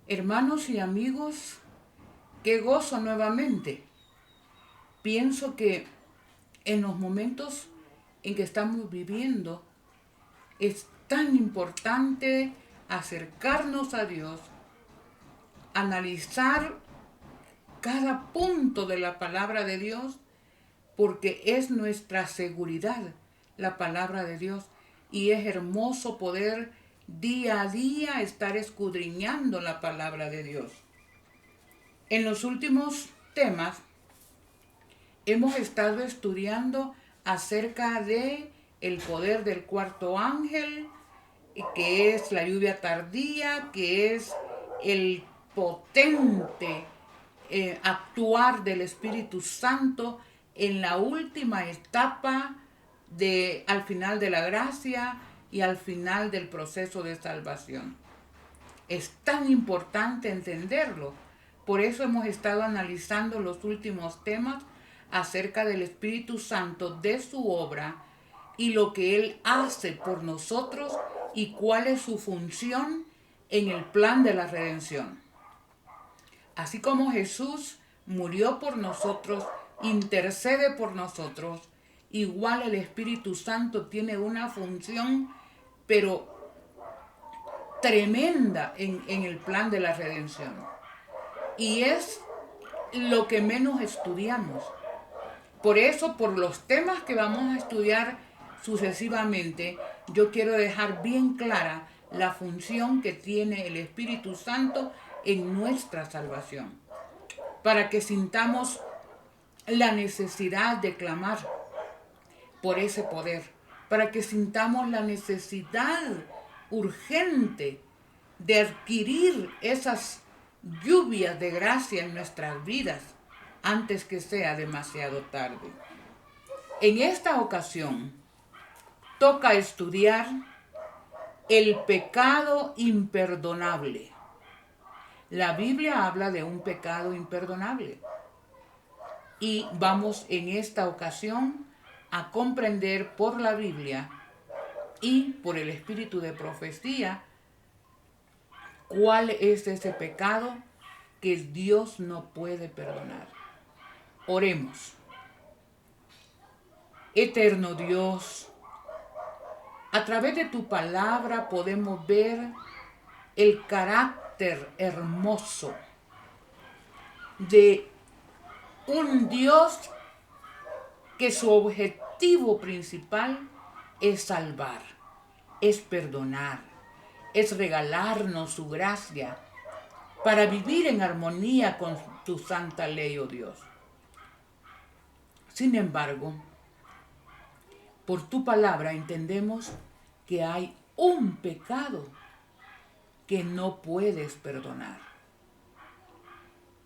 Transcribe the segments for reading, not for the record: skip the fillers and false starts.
Hermanos y amigos, qué gozo nuevamente. Pienso que en los momentos en que estamos viviendo es tan importante acercarnos a Dios, analizar cada punto de la palabra de Dios, porque es nuestra seguridad la palabra de Dios y es hermoso poder día a día estar escudriñando la palabra de Dios. En los últimos temas hemos estado estudiando acerca de el poder del cuarto ángel, que es la lluvia tardía, que es el potente actuar del Espíritu Santo en la última etapa al final de la gracia y al final del proceso de salvación. Es tan importante entenderlo. Por eso hemos estado analizando los últimos temas acerca del Espíritu Santo, de su obra y lo que Él hace por nosotros y cuál es su función en el plan de la redención. Así como Jesús murió por nosotros, intercede por nosotros, igual el Espíritu Santo tiene una función, pero tremenda en el plan de la redención. Y es lo que menos estudiamos. Por eso, por los temas que vamos a estudiar sucesivamente, yo quiero dejar bien clara la función que tiene el Espíritu Santo en nuestra salvación, para que sintamos la necesidad de clamar por ese poder, para que sintamos la necesidad urgente de adquirir esas lluvias de gracia en nuestras vidas antes que sea demasiado tarde. En esta ocasión toca estudiar el pecado imperdonable. La Biblia habla de un pecado imperdonable y vamos en esta ocasión a comprender por la Biblia y por el espíritu de profecía cuál es ese pecado que Dios no puede perdonar. Oremos. Eterno Dios, a través de tu palabra podemos ver el carácter hermoso de un Dios que su objetivo principal es salvar, es perdonar, es regalarnos su gracia para vivir en armonía con tu santa ley, oh Dios. Sin embargo, por tu palabra entendemos que hay un pecado que no puedes perdonar.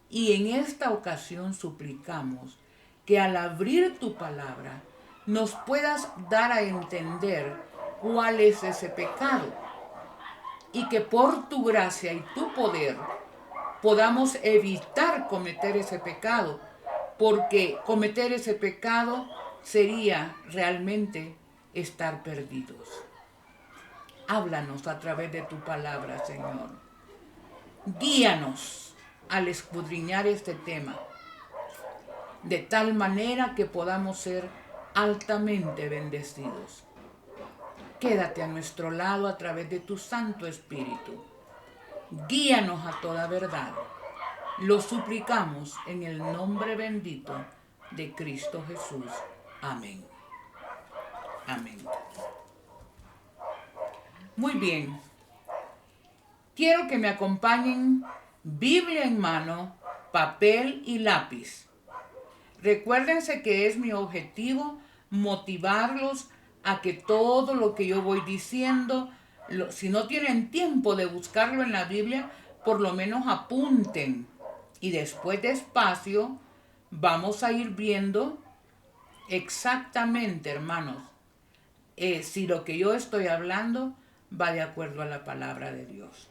Y en esta ocasión suplicamos que al abrir tu palabra nos puedas dar a entender cuál es ese pecado y que por tu gracia y tu poder podamos evitar cometer ese pecado, porque cometer ese pecado sería realmente estar perdidos. Háblanos a través de tu palabra, Señor. Guíanos al escudriñar este tema, de tal manera que podamos ser altamente bendecidos. Quédate a nuestro lado a través de tu Santo Espíritu. Guíanos a toda verdad. Lo suplicamos en el nombre bendito de Cristo Jesús. Amén. Amén. Muy bien. Quiero que me acompañen, Biblia en mano, papel y lápiz. Recuérdense que es mi objetivo motivarlos a que todo lo que yo voy diciendo, si no tienen tiempo de buscarlo en la Biblia, por lo menos apunten. Y después despacio vamos a ir viendo exactamente, hermanos, si lo que yo estoy hablando va de acuerdo a la palabra de Dios.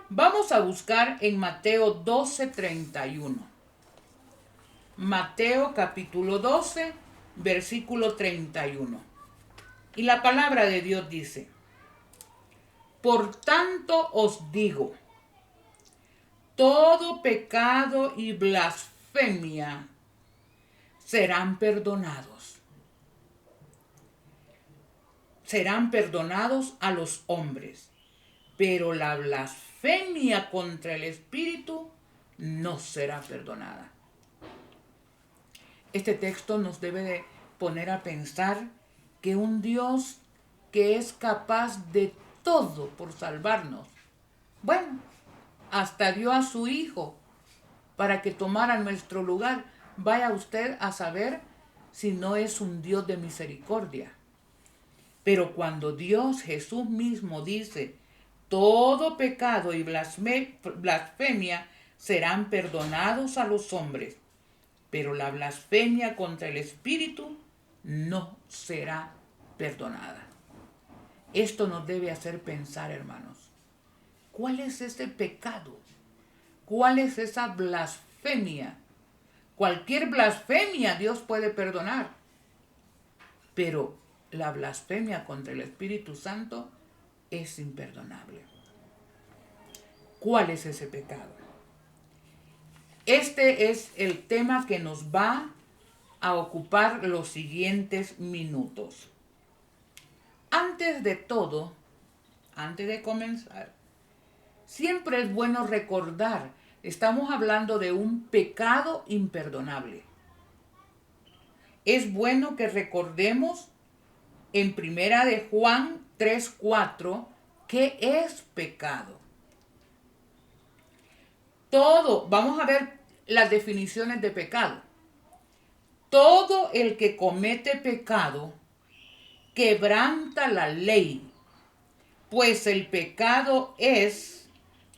Vamos a buscar en Mateo 12:31. Mateo capítulo 12, versículo 31. Y la palabra de Dios dice: por tanto os digo, todo pecado y blasfemia serán perdonados. Serán perdonados a los hombres, pero la blasfemia contra el Espíritu no será perdonada. Este texto nos debe de poner a pensar que un Dios que es capaz de todo por salvarnos, bueno, hasta dio a su Hijo para que tomara nuestro lugar. Vaya usted a saber si no es un Dios de misericordia. Pero cuando Dios Jesús mismo dice, todo pecado y blasfemia serán perdonados a los hombres, pero la blasfemia contra el Espíritu no será perdonada. Esto nos debe hacer pensar, hermanos, ¿cuál es ese pecado? ¿Cuál es esa blasfemia? Cualquier blasfemia Dios puede perdonar, pero la blasfemia contra el Espíritu Santo es imperdonable. ¿Cuál es ese pecado? Este es el tema que nos va a ocupar los siguientes minutos. Antes de todo, antes de comenzar, siempre es bueno recordar, estamos hablando de un pecado imperdonable. Es bueno que recordemos en Primera de Juan 3:4 qué es pecado. Todo, vamos a ver las definiciones de pecado. Todo el que comete pecado quebranta la ley, pues el pecado es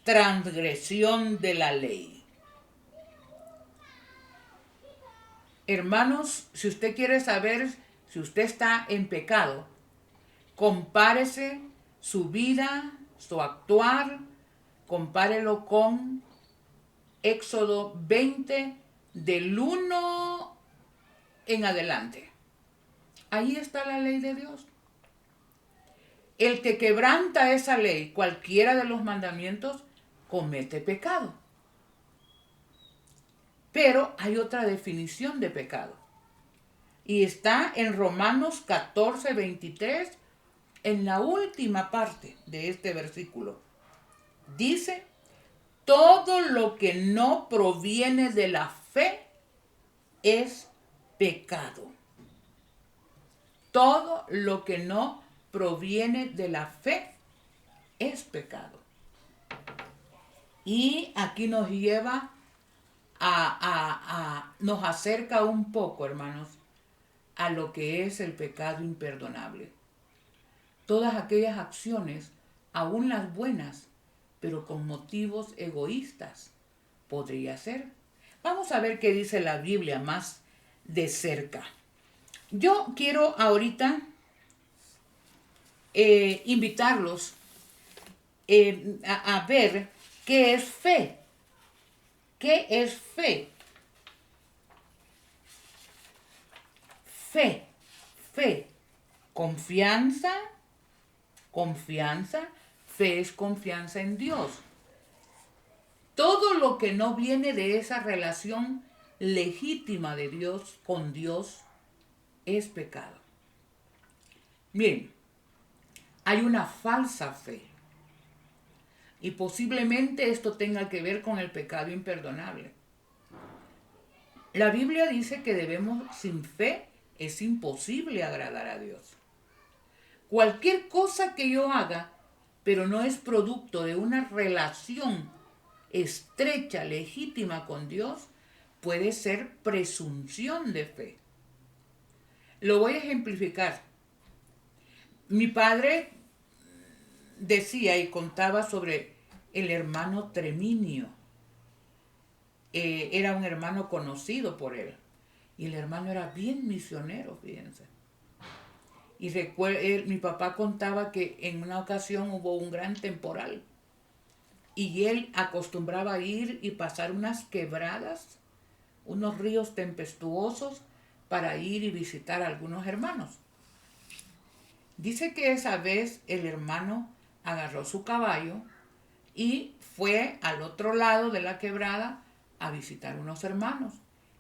transgresión de la ley. Hermanos, si usted quiere saber si usted está en pecado, compárese su vida, su actuar, compárelo con Éxodo 20, del 1 en adelante. Ahí está la ley de Dios. El que quebranta esa ley, cualquiera de los mandamientos, comete pecado. Pero hay otra definición de pecado. Y está en Romanos 14, 23, en la última parte de este versículo. Dice, todo lo que no proviene de la fe es pecado. Todo lo que no proviene de la fe es Y aquí nos lleva nos acerca un poco, hermanos, a lo que es el pecado imperdonable. Todas aquellas acciones, aún las buenas, pero con motivos egoístas, podría ser. Vamos a ver qué dice la Biblia más de cerca. Yo quiero ahorita invitarlos a ver qué es fe. ¿Qué es fe? Fe. Confianza. Fe es confianza en Dios. Todo lo que no viene de esa relación legítima de Dios con Dios es pecado. Miren, hay una falsa fe. Y posiblemente esto tenga que ver con el pecado imperdonable. La Biblia dice que sin fe es imposible agradar a Dios. Cualquier cosa que yo haga, pero no es producto de una relación estrecha, legítima con Dios, puede ser presunción de fe. Lo voy a ejemplificar. Mi padre decía y contaba sobre el hermano Treminio. Era un hermano conocido por él. Y el hermano era bien misionero, fíjense. Y mi papá contaba que en una ocasión hubo un gran temporal. Y él acostumbraba a ir y pasar unas quebradas, unos ríos tempestuosos, para ir y visitar a algunos hermanos. Dice que esa vez el hermano agarró su caballo y fue al otro lado de la quebrada a visitar unos hermanos.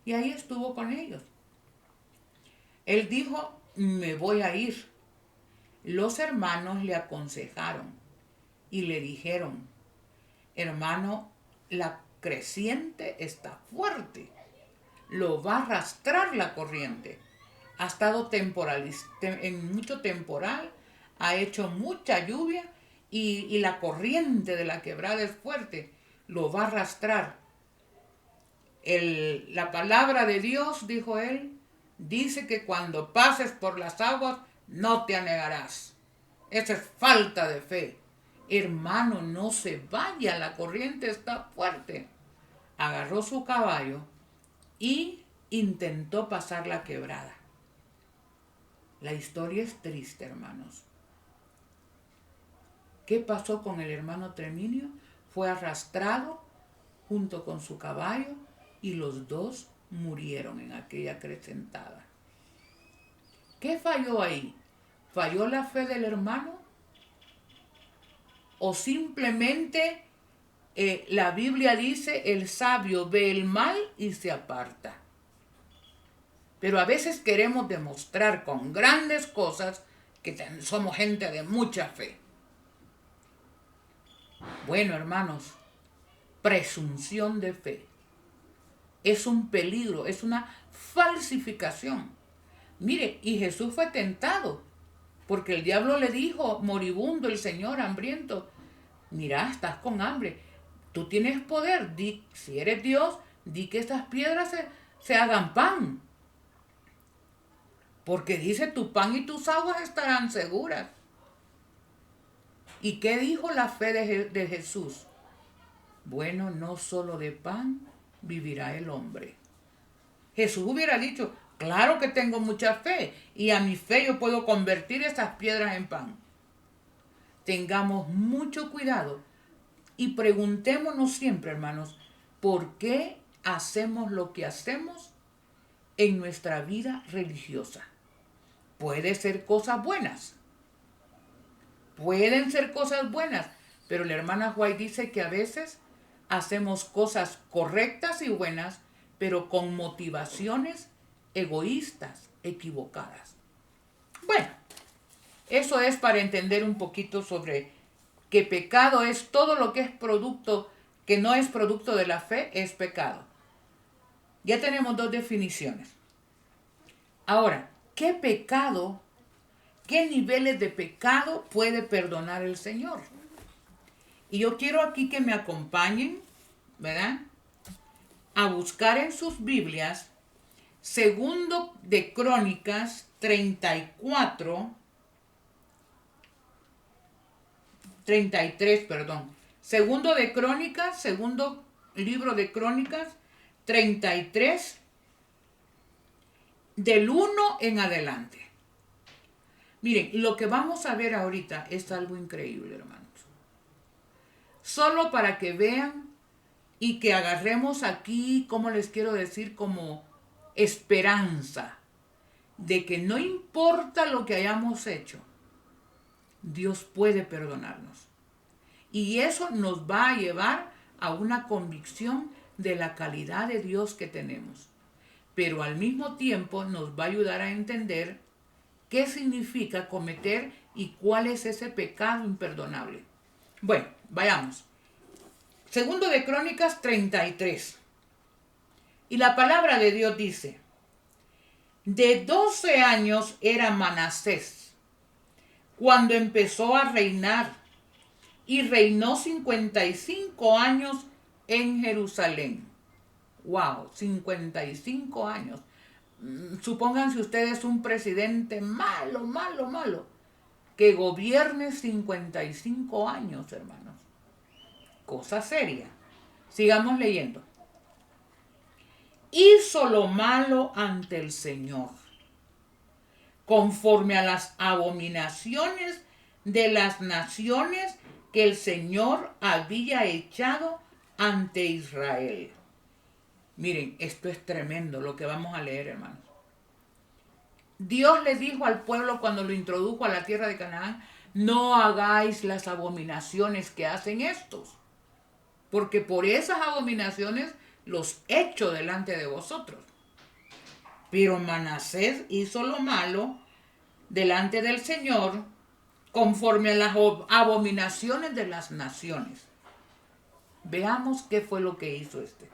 Y ahí estuvo con ellos. Él dijo, me voy a ir. Los hermanos le aconsejaron y le dijeron, hermano, la creciente está fuerte, lo va a arrastrar la corriente. Ha estado en mucho temporal, ha hecho mucha lluvia y la corriente de la quebrada es fuerte, lo va a arrastrar. La palabra de Dios, dijo él, dice que cuando pases por las aguas no te anegarás. Esa es falta de fe. Hermano, no se vaya, la corriente está fuerte. Agarró su caballo y intentó pasar la quebrada. La historia es triste, hermanos. ¿Qué pasó con el hermano Treminio? Fue arrastrado junto con su caballo y los dos murieron en aquella acrecentada. ¿Qué falló ahí? ¿Falló la fe del hermano? ¿O simplemente la Biblia dice, el sabio ve el mal y se aparta? Pero a veces queremos demostrar con grandes cosas que somos gente de mucha fe. Bueno, hermanos, presunción de fe es un peligro, es una falsificación. Mire, y Jesús fue tentado, porque el diablo le dijo, moribundo el Señor, hambriento, mira, estás con hambre, tú tienes poder, si eres Dios, di que estas piedras se hagan pan. Porque dice, tu pan y tus aguas estarán seguras. ¿Y qué dijo la fe de Jesús? Bueno, no solo de pan vivirá el hombre. Jesús hubiera dicho, claro que tengo mucha fe y a mi fe yo puedo convertir esas piedras en pan. Tengamos mucho cuidado y preguntémonos siempre, hermanos, ¿por qué hacemos lo que hacemos en nuestra vida religiosa? Puede ser cosas buenas. Pueden ser cosas buenas, pero la hermana White dice que a veces hacemos cosas correctas y buenas, pero con motivaciones egoístas, equivocadas. Bueno, eso es para entender un poquito sobre que pecado es todo lo que es producto, que no es producto de la fe, es pecado. Ya tenemos dos definiciones. Ahora, ¿qué pecado, qué niveles de pecado puede perdonar el Señor? Y yo quiero aquí que me acompañen, ¿verdad?, a buscar en sus Biblias, segundo de Crónicas 33, segundo libro de Crónicas 33, del 1 en adelante. Miren, lo que vamos a ver ahorita es algo increíble, hermanos. Solo para que vean y que agarremos aquí, como les quiero decir, como esperanza de que no importa lo que hayamos hecho, Dios puede perdonarnos. Y eso nos va a llevar a una convicción de la calidad de Dios que tenemos. Pero al mismo tiempo nos va a ayudar a entender qué significa cometer y cuál es ese pecado imperdonable. Bueno, vayamos. Segundo de Crónicas 33. Y la palabra de Dios dice, de 12 años era Manasés cuando empezó a reinar y reinó 55 años en Jerusalén. Wow, 55 años. Supónganse ustedes un presidente malo, que gobierne 55 años, hermanos. Cosa seria. Sigamos leyendo. Hizo lo malo ante el Señor, conforme a las abominaciones de las naciones que el Señor había echado ante Israel. Miren, esto es tremendo lo que vamos a leer, hermanos. Dios le dijo al pueblo cuando lo introdujo a la tierra de Canaán, no hagáis las abominaciones que hacen estos. porque por esas abominaciones los echo delante de vosotros. Pero Manasés hizo lo malo delante del Señor, conforme a las abominaciones de las naciones. Veamos qué fue lo que hizo este.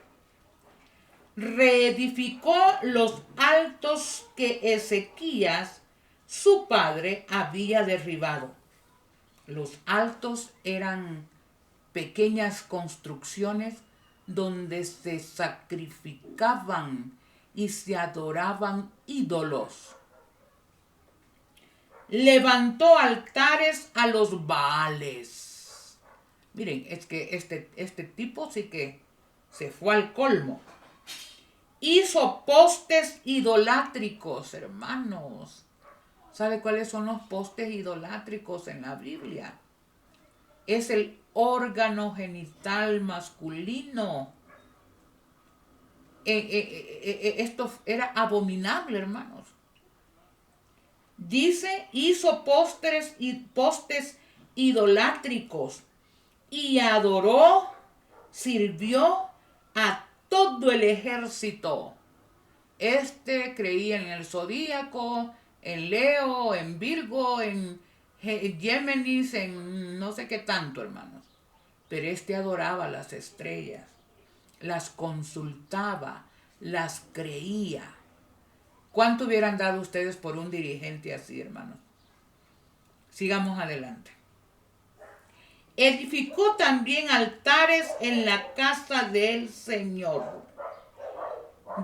Reedificó los altos que Ezequías, su padre, había derribado. Los altos eran pequeñas construcciones donde se sacrificaban y se adoraban ídolos. Levantó altares a los Baales. Miren, es que este tipo sí que se fue al colmo. Hizo postes idolátricos, hermanos. ¿Sabe cuáles son los postes idolátricos en la Biblia? Es el órgano genital masculino. Esto era abominable, hermanos. Dice, hizo postes idolátricos y adoró, sirvió a todo el ejército. Creía en el zodíaco, en Leo, en Virgo, en Géminis, en no sé qué tanto, hermanos. Pero adoraba las estrellas, las consultaba, las creía. ¿Cuánto hubieran dado ustedes por un dirigente así, hermanos? Sigamos adelante. Edificó también altares en la casa del Señor,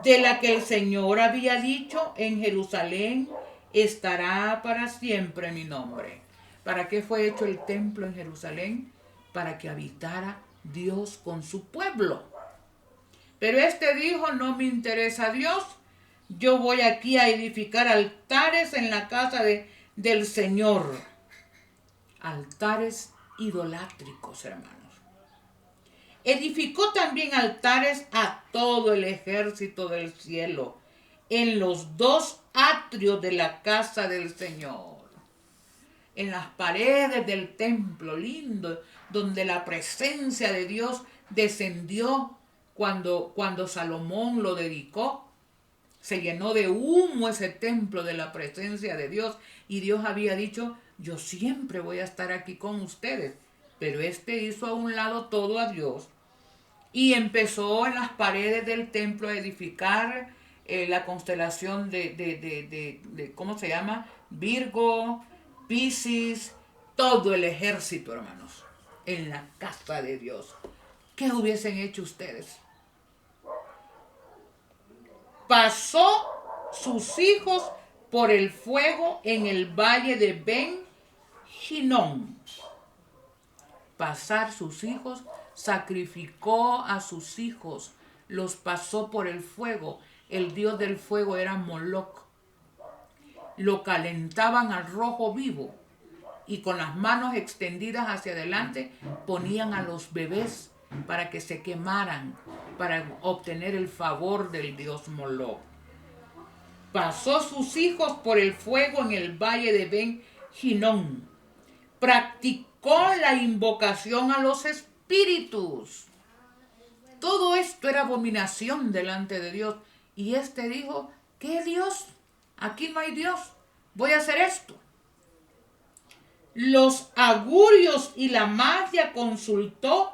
de la que el Señor había dicho, en Jerusalén estará para siempre mi nombre. ¿Para qué fue hecho el templo en Jerusalén? Para que habitara Dios con su pueblo. Pero dijo, no me interesa Dios, yo voy aquí a edificar altares en la casa del Señor. Altares idolátricos, hermanos. Edificó también altares a todo el ejército del cielo en los dos atrios de la casa del Señor. En las paredes del templo lindo, donde la presencia de Dios descendió cuando Salomón lo dedicó. Se llenó de humo ese templo de la presencia de Dios. Y Dios había dicho, yo siempre voy a estar aquí con ustedes. Pero hizo a un lado todo a Dios. Y empezó en las paredes del templo a edificar la constelación de ¿cómo se llama? Virgo, Piscis, todo el ejército, hermanos, en la casa de Dios. ¿Qué hubiesen hecho ustedes? Pasó sus hijos por el fuego en el valle de Ben-Hinnom. Pasar sus hijos, sacrificó a sus hijos, los pasó por el fuego. El dios del fuego era Moloc. Lo calentaban al rojo vivo y con las manos extendidas hacia adelante ponían a los bebés para que se quemaran, para obtener el favor del dios Moloc. Pasó sus hijos por el fuego en el valle de Ben-Hinnom. Practicó la invocación a los espíritus. Todo esto era abominación delante de Dios. Y dijo, ¿qué Dios? Aquí no hay Dios. Voy a hacer esto. Los augurios y la magia consultó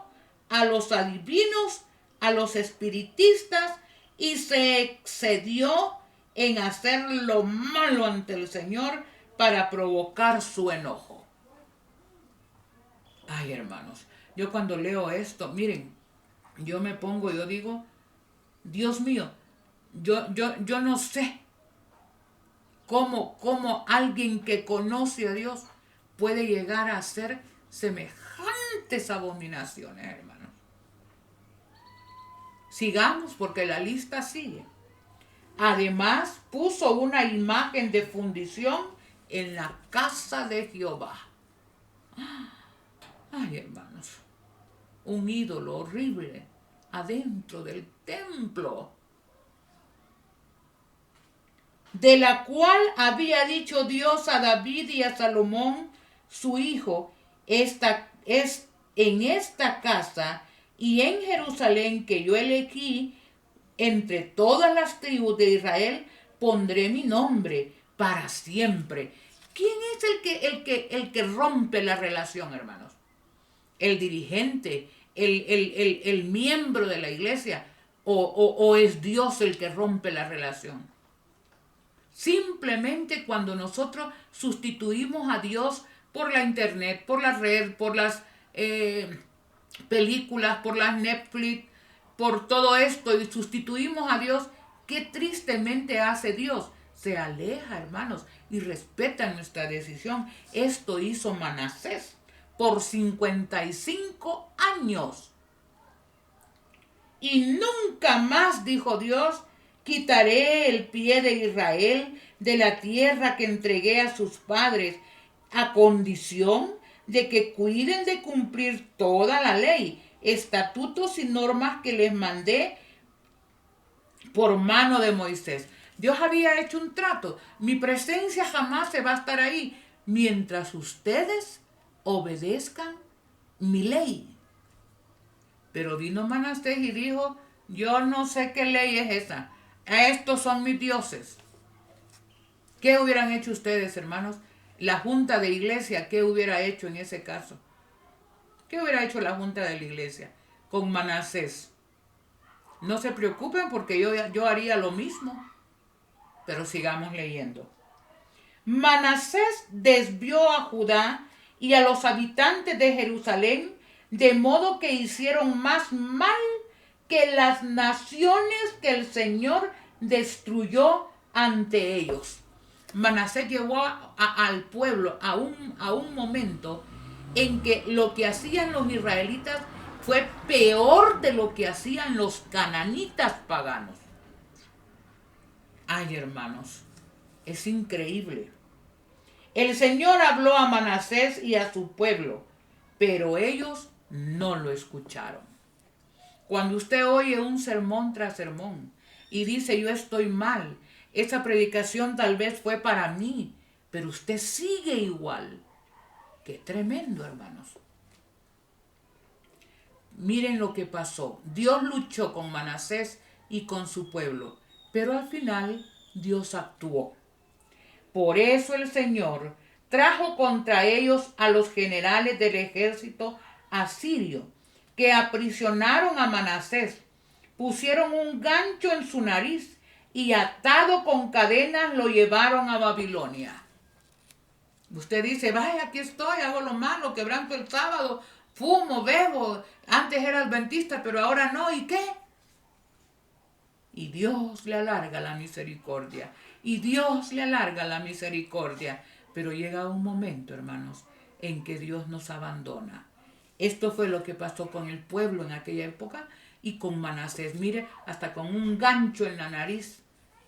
a los adivinos, a los espiritistas y se excedió en hacer lo malo ante el Señor para provocar su enojo. Ay, hermanos, yo cuando leo esto, miren, yo digo, Dios mío, yo no sé cómo alguien que conoce a Dios puede llegar a hacer semejantes abominaciones, hermanos. Sigamos porque la lista sigue. Además, puso una imagen de fundición en la casa de Jehová. Ay, hermanos, un ídolo horrible adentro del templo, de la cual había dicho Dios a David y a Salomón, su hijo, en esta casa y en Jerusalén que yo elegí entre todas las tribus de Israel pondré mi nombre para siempre. ¿Quién es el que rompe la relación, hermanos? ¿El dirigente, el miembro de la iglesia o es Dios el que rompe la relación? Simplemente cuando nosotros sustituimos a Dios por la internet, por la red, por las películas, por las Netflix, por todo esto y sustituimos a Dios, qué tristemente hace Dios. Se aleja, hermanos, y respeta nuestra decisión. Esto hizo Manasés por 55 años. Y nunca más, dijo Dios, quitaré el pie de Israel de la tierra que entregué a sus padres, a condición de que cuiden de cumplir toda la ley, estatutos y normas que les mandé por mano de Moisés. Dios había hecho un trato. Mi presencia jamás se va a estar ahí mientras ustedes obedezcan mi ley. Pero vino Manasés y dijo, yo no sé qué ley es esa. Estos son mis dioses. ¿Qué hubieran hecho ustedes, hermanos? La junta de iglesia, ¿qué hubiera hecho en ese caso? ¿Qué hubiera hecho la junta de la iglesia con Manasés? No se preocupen porque yo haría lo mismo. Pero sigamos leyendo. Manasés desvió a Judá y a los habitantes de Jerusalén, de modo que hicieron más mal que las naciones que el Señor destruyó ante ellos. Manasés llevó al pueblo a un momento en que lo que hacían los israelitas fue peor de lo que hacían los cananitas paganos. Ay, hermanos, es increíble. El Señor habló a Manasés y a su pueblo, pero ellos no lo escucharon. Cuando usted oye un sermón tras sermón y dice yo estoy mal, esa predicación tal vez fue para mí, pero usted sigue igual. Qué tremendo, hermanos. Miren lo que pasó. Dios luchó con Manasés y con su pueblo, pero al final Dios actuó. Por eso el Señor trajo contra ellos a los generales del ejército asirio, que aprisionaron a Manasés, pusieron un gancho en su nariz y atado con cadenas lo llevaron a Babilonia. Usted dice, vaya, aquí estoy, hago lo malo, quebranto el sábado, fumo, bebo, antes era adventista, pero ahora no, ¿y qué? Y Dios le alarga la misericordia. Y Dios le alarga la misericordia. Pero llega un momento, hermanos, en que Dios nos abandona. Esto fue lo que pasó con el pueblo en aquella época y con Manasés. Mire, hasta con un gancho en la nariz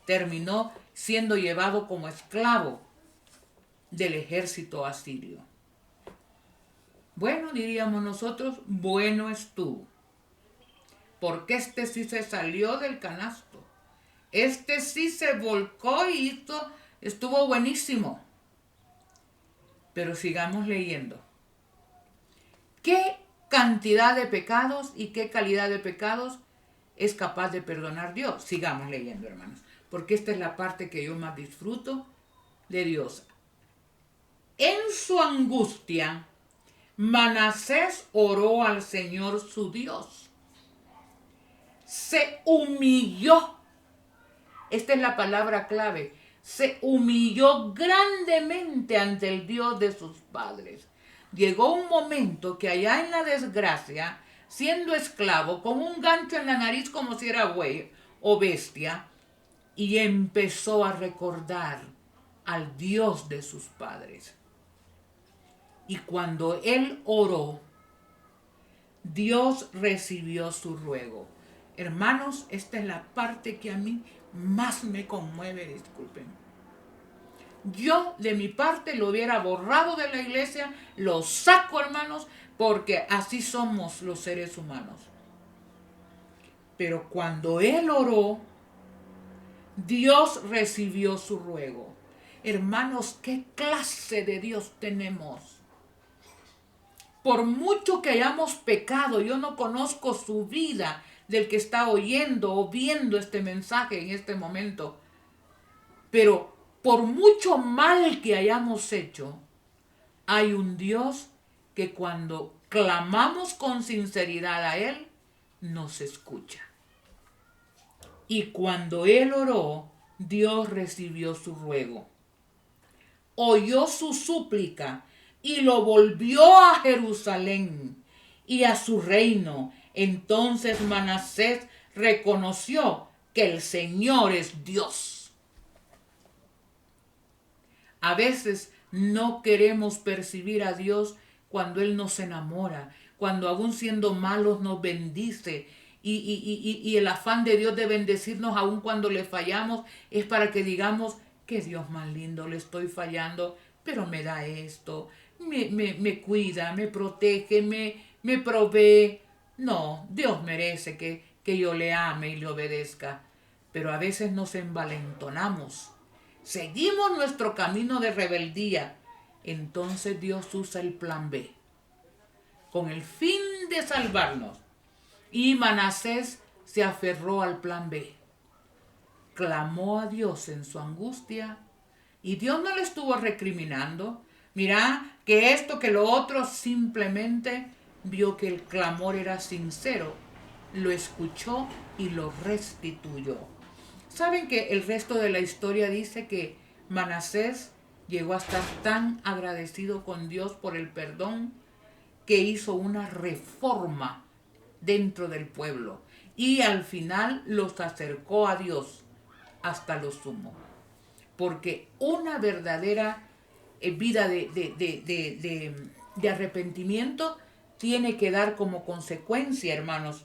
terminó siendo llevado como esclavo del ejército asirio. Bueno, diríamos nosotros, bueno estuvo. Porque este sí se salió del canasto. Este sí se volcó y estuvo buenísimo. Pero sigamos leyendo. ¿Qué cantidad de pecados y qué calidad de pecados es capaz de perdonar Dios? Sigamos leyendo, hermanos. Porque esta es la parte que yo más disfruto de Dios. En su angustia, Manasés oró al Señor su Dios. Se humilló. Esta es la palabra clave. Se humilló grandemente ante el Dios de sus padres. Llegó un momento que allá en la desgracia, siendo esclavo, con un gancho en la nariz como si era buey o bestia, y empezó a recordar al Dios de sus padres. Y cuando él oró, Dios recibió su ruego. Hermanos, esta es la parte que a mí más me conmueve, disculpen. Yo de mi parte lo hubiera borrado de la iglesia, lo saco, hermanos, porque así somos los seres humanos. Pero cuando él oró, Dios recibió su ruego. Hermanos, ¿qué clase de Dios tenemos? Por mucho que hayamos pecado, yo no conozco su vida del que está oyendo o viendo este mensaje en este momento, pero por mucho mal que hayamos hecho, hay un Dios que cuando clamamos con sinceridad a Él, nos escucha. Y cuando Él oró, Dios recibió su ruego. Oyó su súplica y lo volvió a Jerusalén y a su reino. Entonces Manasés reconoció que el Señor es Dios. A veces no queremos percibir a Dios cuando Él nos enamora, cuando aún siendo malos nos bendice. Y el afán de Dios de bendecirnos aún cuando le fallamos es para que digamos, que Dios más lindo, le estoy fallando, pero me da esto, me cuida, me protege, me provee. No, Dios merece que yo le ame y le obedezca. Pero a veces nos envalentonamos, seguimos nuestro camino de rebeldía. Entonces Dios usa el plan B, con el fin de salvarnos. Y Manasés se aferró al plan B. Clamó a Dios en su angustia y Dios no le estuvo recriminando. Mira, que esto, que lo otro, simplemente vio que el clamor era sincero, lo escuchó y lo restituyó. ¿Saben que el resto de la historia dice que Manasés llegó a estar tan agradecido con Dios por el perdón que hizo una reforma dentro del pueblo y al final los acercó a Dios hasta lo sumo? Porque una verdadera vida de arrepentimiento tiene que dar como consecuencia, hermanos,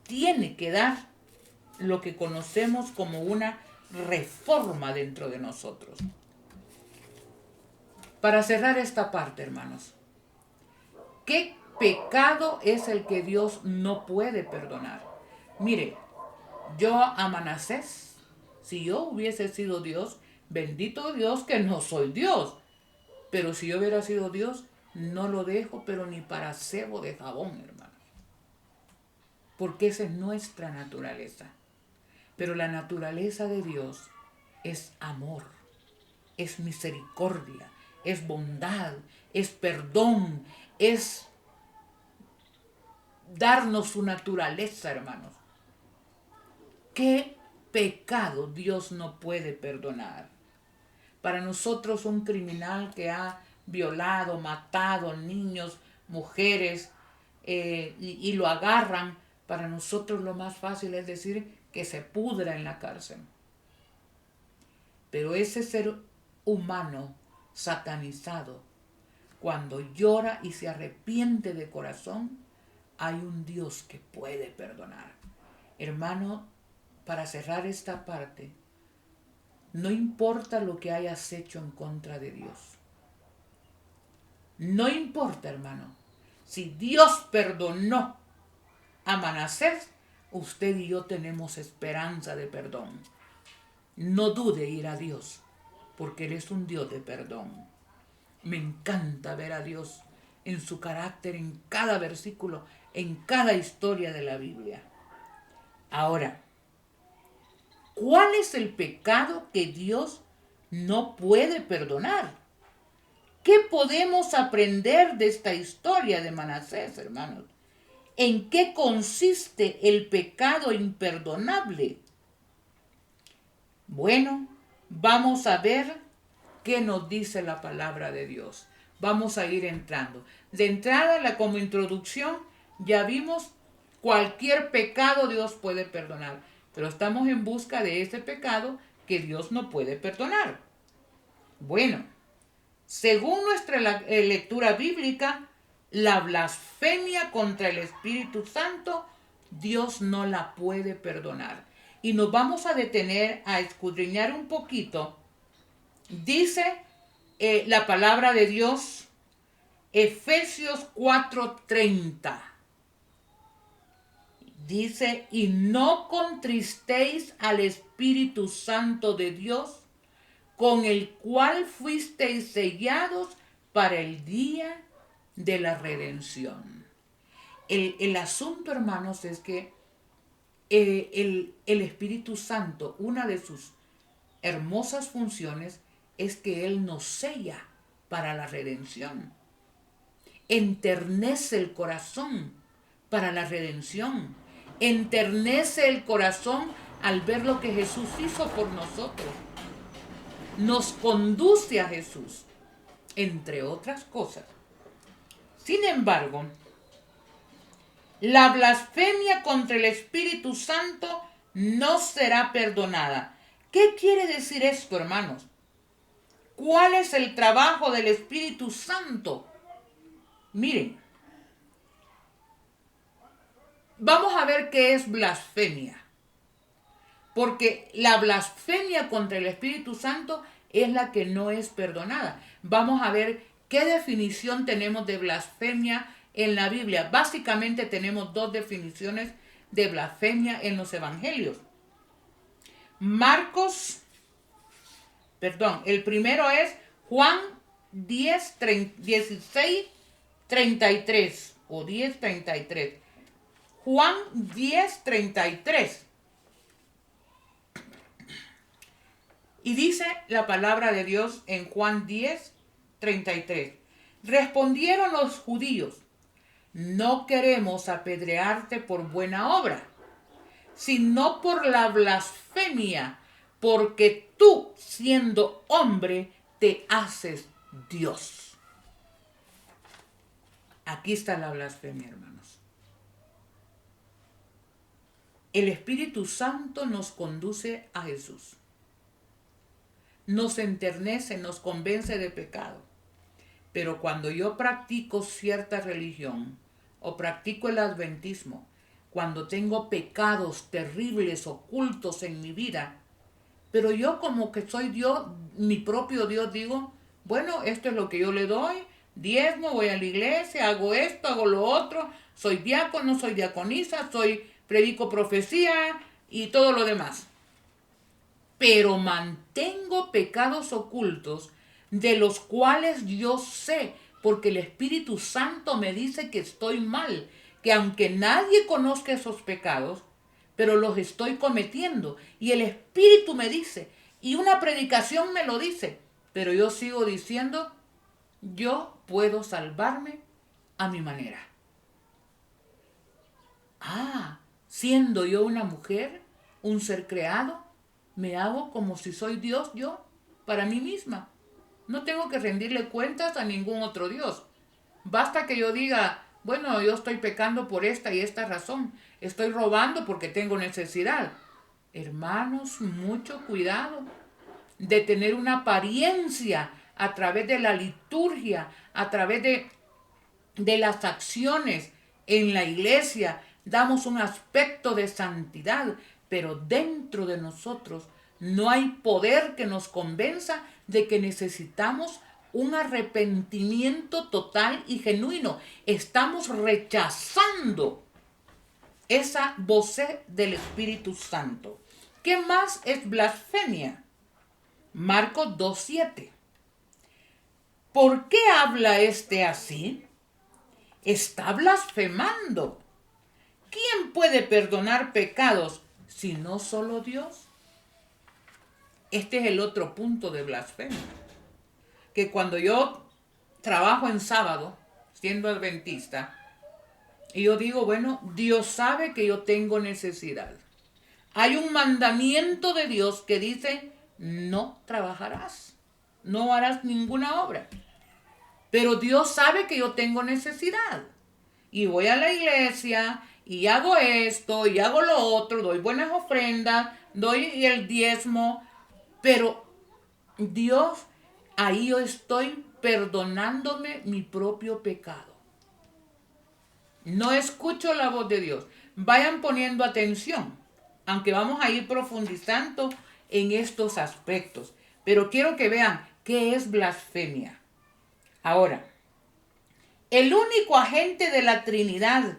tiene que dar lo que conocemos como una reforma dentro de nosotros. Para cerrar esta parte, hermanos, ¿qué pecado es el que Dios no puede perdonar? Mire, yo a Manasés, si yo hubiese sido Dios, bendito Dios que no soy Dios, pero si yo hubiera sido Dios, no lo dejo, pero ni para cebo de jabón, hermanos. Porque esa es nuestra naturaleza. Pero la naturaleza de Dios es amor, es misericordia, es bondad, es perdón, es darnos su naturaleza, hermanos. ¿Qué pecado Dios no puede perdonar? Para nosotros un criminal que ha violado, matado niños, mujeres, y lo agarran, para nosotros lo más fácil es decir que se pudra en la cárcel. Pero ese ser humano satanizado, cuando llora y se arrepiente de corazón, hay un Dios que puede perdonar. Hermano, para cerrar esta parte, no importa lo que hayas hecho en contra de Dios. No importa, hermano. Si Dios perdonó a Manasés, usted y yo tenemos esperanza de perdón. No dude ir a Dios, porque Él es un Dios de perdón. Me encanta ver a Dios en su carácter, en cada versículo, en cada historia de la Biblia. Ahora, ¿cuál es el pecado que Dios no puede perdonar? ¿Qué podemos aprender de esta historia de Manasés, hermanos? ¿En qué consiste el pecado imperdonable? Bueno, vamos a ver qué nos dice la palabra de Dios. Vamos a ir entrando. De entrada, como introducción, ya vimos cualquier pecado Dios puede perdonar, pero estamos en busca de ese pecado que Dios no puede perdonar. Bueno, según nuestra lectura bíblica, la blasfemia contra el Espíritu Santo, Dios no la puede perdonar. Y nos vamos a detener a escudriñar un poquito. Dice la palabra de Dios, Efesios 4:30. Dice, y no contristéis al Espíritu Santo de Dios, con el cual fuisteis sellados para el día de la redención. El asunto, hermanos, es que el Espíritu Santo, una de sus hermosas funciones es que Él nos sella para la redención. Enternece el corazón para la redención. Enternece el corazón al ver lo que Jesús hizo por nosotros. Nos conduce a Jesús, entre otras cosas. Sin embargo, la blasfemia contra el Espíritu Santo no será perdonada. ¿Qué quiere decir esto, hermanos? ¿Cuál es el trabajo del Espíritu Santo? Miren, vamos a ver qué es blasfemia. Porque la blasfemia contra el Espíritu Santo es la que no es perdonada. Vamos a ver qué definición tenemos de blasfemia en la Biblia. Básicamente tenemos dos definiciones de blasfemia en los evangelios. El primero es Juan 16, 33 o 10, 33. Juan 10, 33. Y dice la palabra de Dios en Juan 10, 33. Respondieron los judíos: no queremos apedrearte por buena obra, sino por la blasfemia, porque tú, siendo hombre, te haces Dios. Aquí está la blasfemia, hermanos. El Espíritu Santo nos conduce a Jesús. Nos enternece, nos convence de pecado. Pero cuando yo practico cierta religión o practico el adventismo, cuando tengo pecados terribles ocultos en mi vida, pero yo como que soy Dios, mi propio Dios, digo, bueno, esto es lo que yo le doy, diezmo, voy a la iglesia, hago esto, hago lo otro, soy diácono, soy diaconisa, predico profecía y todo lo demás. Pero mantengo pecados ocultos de los cuales yo sé, porque el Espíritu Santo me dice que estoy mal, que aunque nadie conozca esos pecados, pero los estoy cometiendo. Y el Espíritu me dice, y una predicación me lo dice, pero yo sigo diciendo, yo puedo salvarme a mi manera. Siendo yo una mujer, un ser creado, me hago como si soy Dios yo, para mí misma. No tengo que rendirle cuentas a ningún otro Dios. Basta que yo diga, bueno, yo estoy pecando por esta y esta razón. Estoy robando porque tengo necesidad. Hermanos, mucho cuidado de tener una apariencia a través de la liturgia, a través de las acciones en la iglesia. Damos un aspecto de santidad, pero dentro de nosotros no hay poder que nos convenza de que necesitamos un arrepentimiento total y genuino. Estamos rechazando esa voz del Espíritu Santo. ¿Qué más es blasfemia? Marcos 2:7. ¿Por qué habla este así? Está blasfemando. ¿Quién puede perdonar pecados si no solo Dios? Este es el otro punto de blasfemia. Que cuando yo trabajo en sábado, siendo adventista, y yo digo, bueno, Dios sabe que yo tengo necesidad. Hay un mandamiento de Dios que dice, no trabajarás, no harás ninguna obra. Pero Dios sabe que yo tengo necesidad. Y voy a la iglesia, y hago esto, y hago lo otro, doy buenas ofrendas, doy el diezmo, pero Dios, ahí yo estoy perdonándome mi propio pecado. No escucho la voz de Dios. Vayan poniendo atención, aunque vamos a ir profundizando en estos aspectos. Pero quiero que vean qué es blasfemia. Ahora, el único agente de la Trinidad,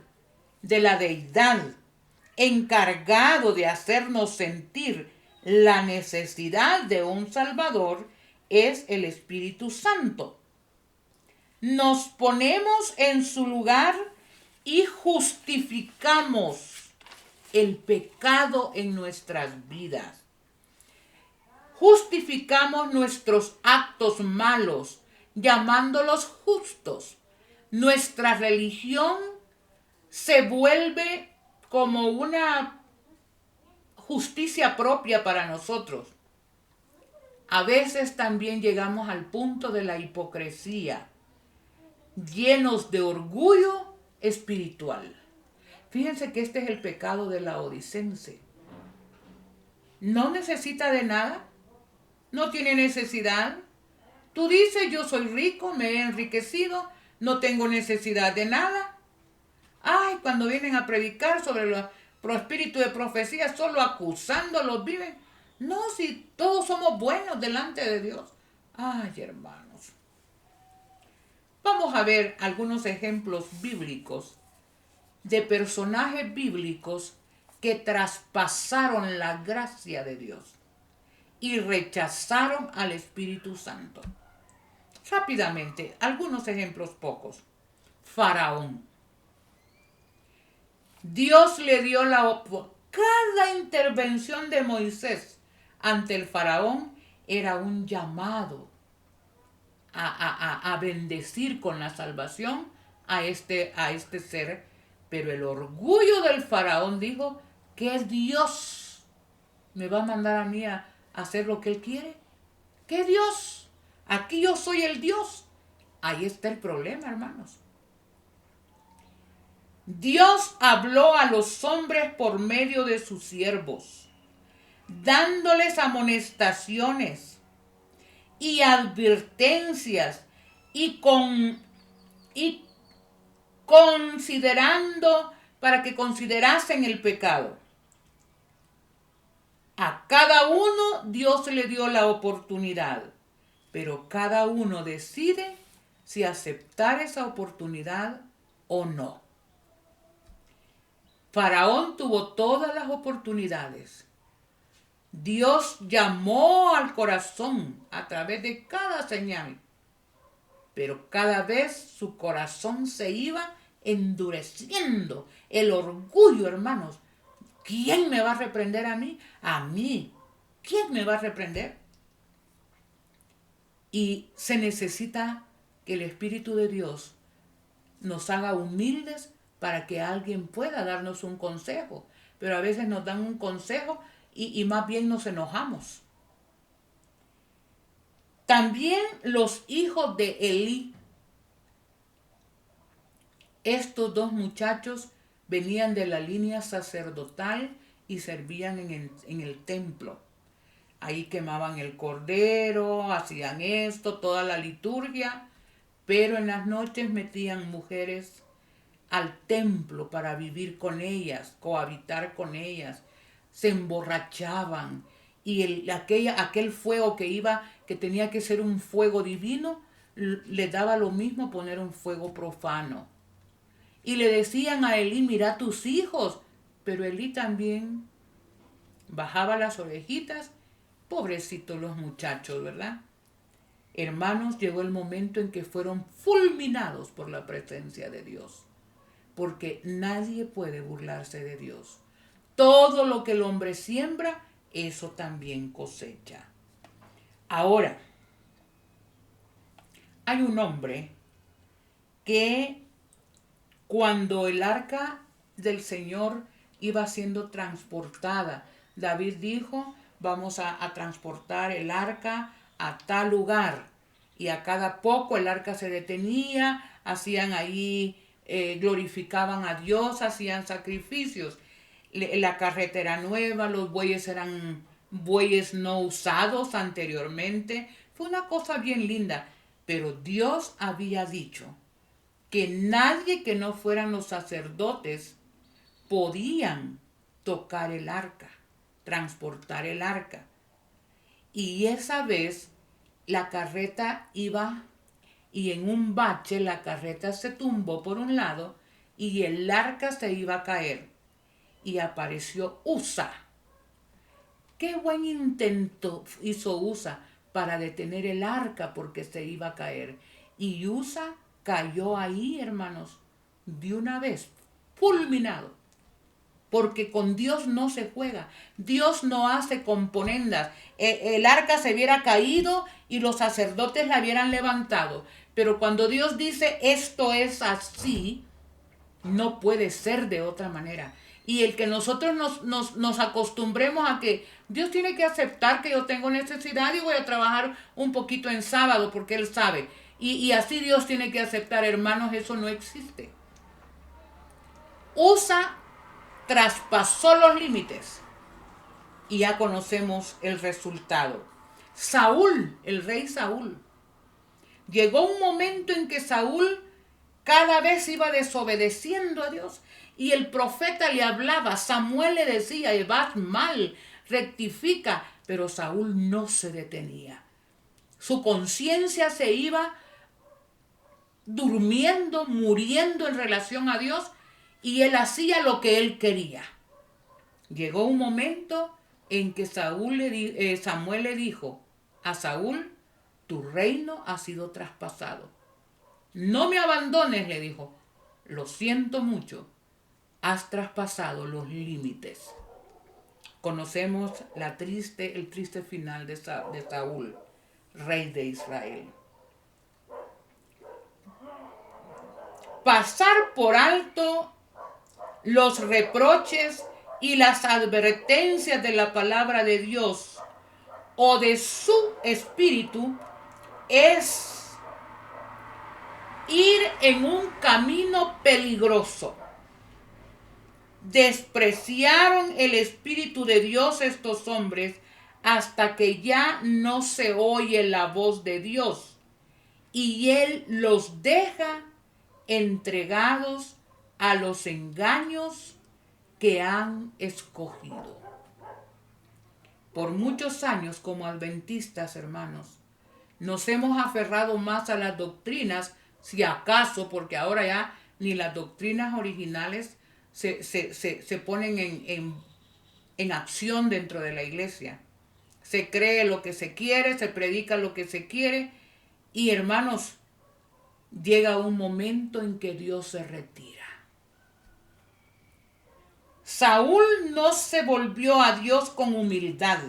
de la deidad, encargado de hacernos sentir la necesidad de un Salvador, es el Espíritu Santo. nos ponemos en su lugar y justificamos el pecado en nuestras vidas. Justificamos nuestros actos malos, llamándolos justos. Nuestra religión se vuelve como una justicia propia para nosotros. A veces también llegamos al punto de la hipocresía, llenos de orgullo espiritual. Fíjense que este es el pecado de la odicense. No necesita de nada, no tiene necesidad. Tú dices, yo soy rico, me he enriquecido, no tengo necesidad de nada. Ay, cuando vienen a predicar sobre los espíritus de profecía, solo acusándolos viven. No, si todos somos buenos delante de Dios. Ay, hermanos. Vamos a ver algunos ejemplos bíblicos de personajes bíblicos que traspasaron la gracia de Dios y rechazaron al Espíritu Santo. Rápidamente, algunos ejemplos pocos. Faraón. Dios le dio cada intervención de Moisés ante el faraón era un llamado a bendecir con la salvación a este ser. Pero el orgullo del faraón dijo que Dios me va a mandar a mí a hacer lo que él quiere. ¿Qué Dios? Aquí yo soy el Dios. Ahí está el problema, hermanos. Dios habló a los hombres por medio de sus siervos, dándoles amonestaciones y advertencias y considerando para que considerasen el pecado. A cada uno Dios le dio la oportunidad, pero cada uno decide si aceptar esa oportunidad o no. Faraón tuvo todas las oportunidades. Dios llamó al corazón a través de cada señal, pero cada vez su corazón se iba endureciendo. El orgullo, hermanos. ¿Quién me va a reprender a mí? A mí. ¿Quién me va a reprender? Y se necesita que el Espíritu de Dios nos haga humildes para que alguien pueda darnos un consejo. Pero a veces nos dan un consejo y más bien nos enojamos. También los hijos de Elí. Estos dos muchachos venían de la línea sacerdotal y servían en el templo. Ahí quemaban el cordero, hacían esto, toda la liturgia, pero en las noches metían mujeres al templo para vivir con ellas, cohabitar con ellas, se emborrachaban y aquel fuego que tenía que ser un fuego divino, le daba lo mismo poner un fuego profano. Y le decían a Elí, mira tus hijos, pero Elí también bajaba las orejitas. Pobrecitos los muchachos, ¿verdad? Hermanos, llegó el momento en que fueron fulminados por la presencia de Dios, porque nadie puede burlarse de Dios. Todo lo que el hombre siembra, eso también cosecha. Ahora, hay un hombre que cuando el arca del Señor iba siendo transportada, David dijo, vamos a transportar el arca a tal lugar. Y a cada poco el arca se detenía, hacían ahí, glorificaban a Dios, hacían sacrificios. La carretera nueva, los bueyes eran bueyes no usados anteriormente. Fue una cosa bien linda. Pero Dios había dicho que nadie que no fueran los sacerdotes podían tocar el arca, transportar el arca. Y esa vez la carreta iba y en un bache la carreta se tumbó por un lado y el arca se iba a caer. Y apareció Usa. Qué buen intento hizo Usa para detener el arca porque se iba a caer. Y Usa cayó ahí, hermanos, de una vez, fulminado. Porque con Dios no se juega. Dios no hace componendas. El arca se hubiera caído y los sacerdotes la hubieran levantado. Pero cuando Dios dice esto es así, no puede ser de otra manera. Y el que nosotros nos acostumbremos a que Dios tiene que aceptar que yo tengo necesidad y voy a trabajar un poquito en sábado porque Él sabe. Y así Dios tiene que aceptar, hermanos, eso no existe. Usa traspasó los límites y ya conocemos el resultado. Saúl, el rey Saúl, llegó un momento en que Saúl cada vez iba desobedeciendo a Dios y el profeta le hablaba, Samuel le decía, vas mal, rectifica, pero Saúl no se detenía. Su conciencia se iba durmiendo, muriendo en relación a Dios y él hacía lo que él quería. Llegó un momento en que Samuel le dijo a Saúl, tu reino ha sido traspasado. No me abandones, le dijo. Lo siento mucho, has traspasado los límites. Conocemos el triste final de Saúl, rey de Israel. Pasar por alto los reproches y las advertencias de la palabra de Dios o de su espíritu es ir en un camino peligroso. Despreciaron el espíritu de Dios estos hombres hasta que ya no se oye la voz de Dios y Él los deja entregados a los engaños que han escogido. Por muchos años como adventistas, hermanos, nos hemos aferrado más a las doctrinas, si acaso, porque ahora ya ni las doctrinas originales se ponen en acción dentro de la iglesia. Se cree lo que se quiere, se predica lo que se quiere y, hermanos, llega un momento en que Dios se retira. Saúl no se volvió a Dios con humildad,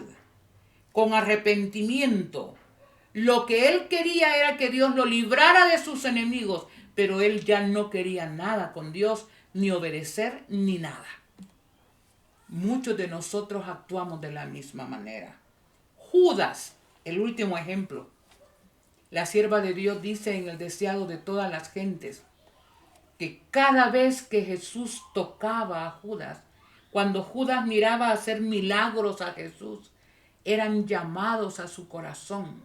con arrepentimiento. Lo que él quería era que Dios lo librara de sus enemigos, pero él ya no quería nada con Dios, ni obedecer, ni nada. Muchos de nosotros actuamos de la misma manera. Judas, el último ejemplo. La sierva de Dios dice en el deseado de todas las gentes que cada vez que Jesús tocaba a Judas, cuando Judas miraba hacer milagros a Jesús, eran llamados a su corazón.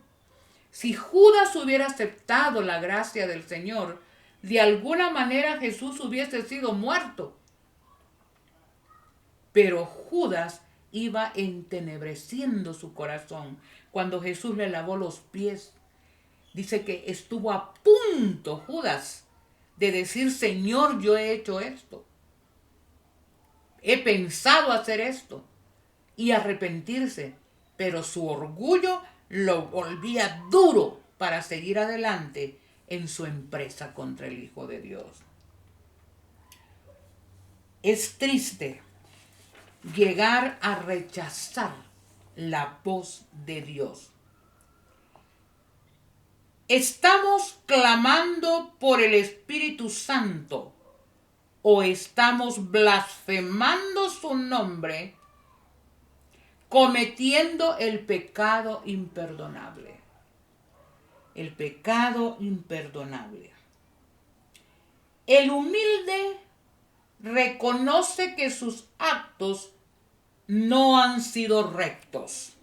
Si Judas hubiera aceptado la gracia del Señor, de alguna manera Jesús hubiese sido muerto. Pero Judas iba entenebreciendo su corazón. Cuando Jesús le lavó los pies, dice que estuvo a punto Judas de decir, Señor, yo he hecho esto. He pensado hacer esto y arrepentirse, pero su orgullo lo volvía duro para seguir adelante en su empresa contra el Hijo de Dios. Es triste llegar a rechazar la voz de Dios. ¿Estamos clamando por el Espíritu Santo o estamos blasfemando su nombre, cometiendo el pecado imperdonable? El pecado imperdonable. El humilde reconoce que sus actos no han sido rectos.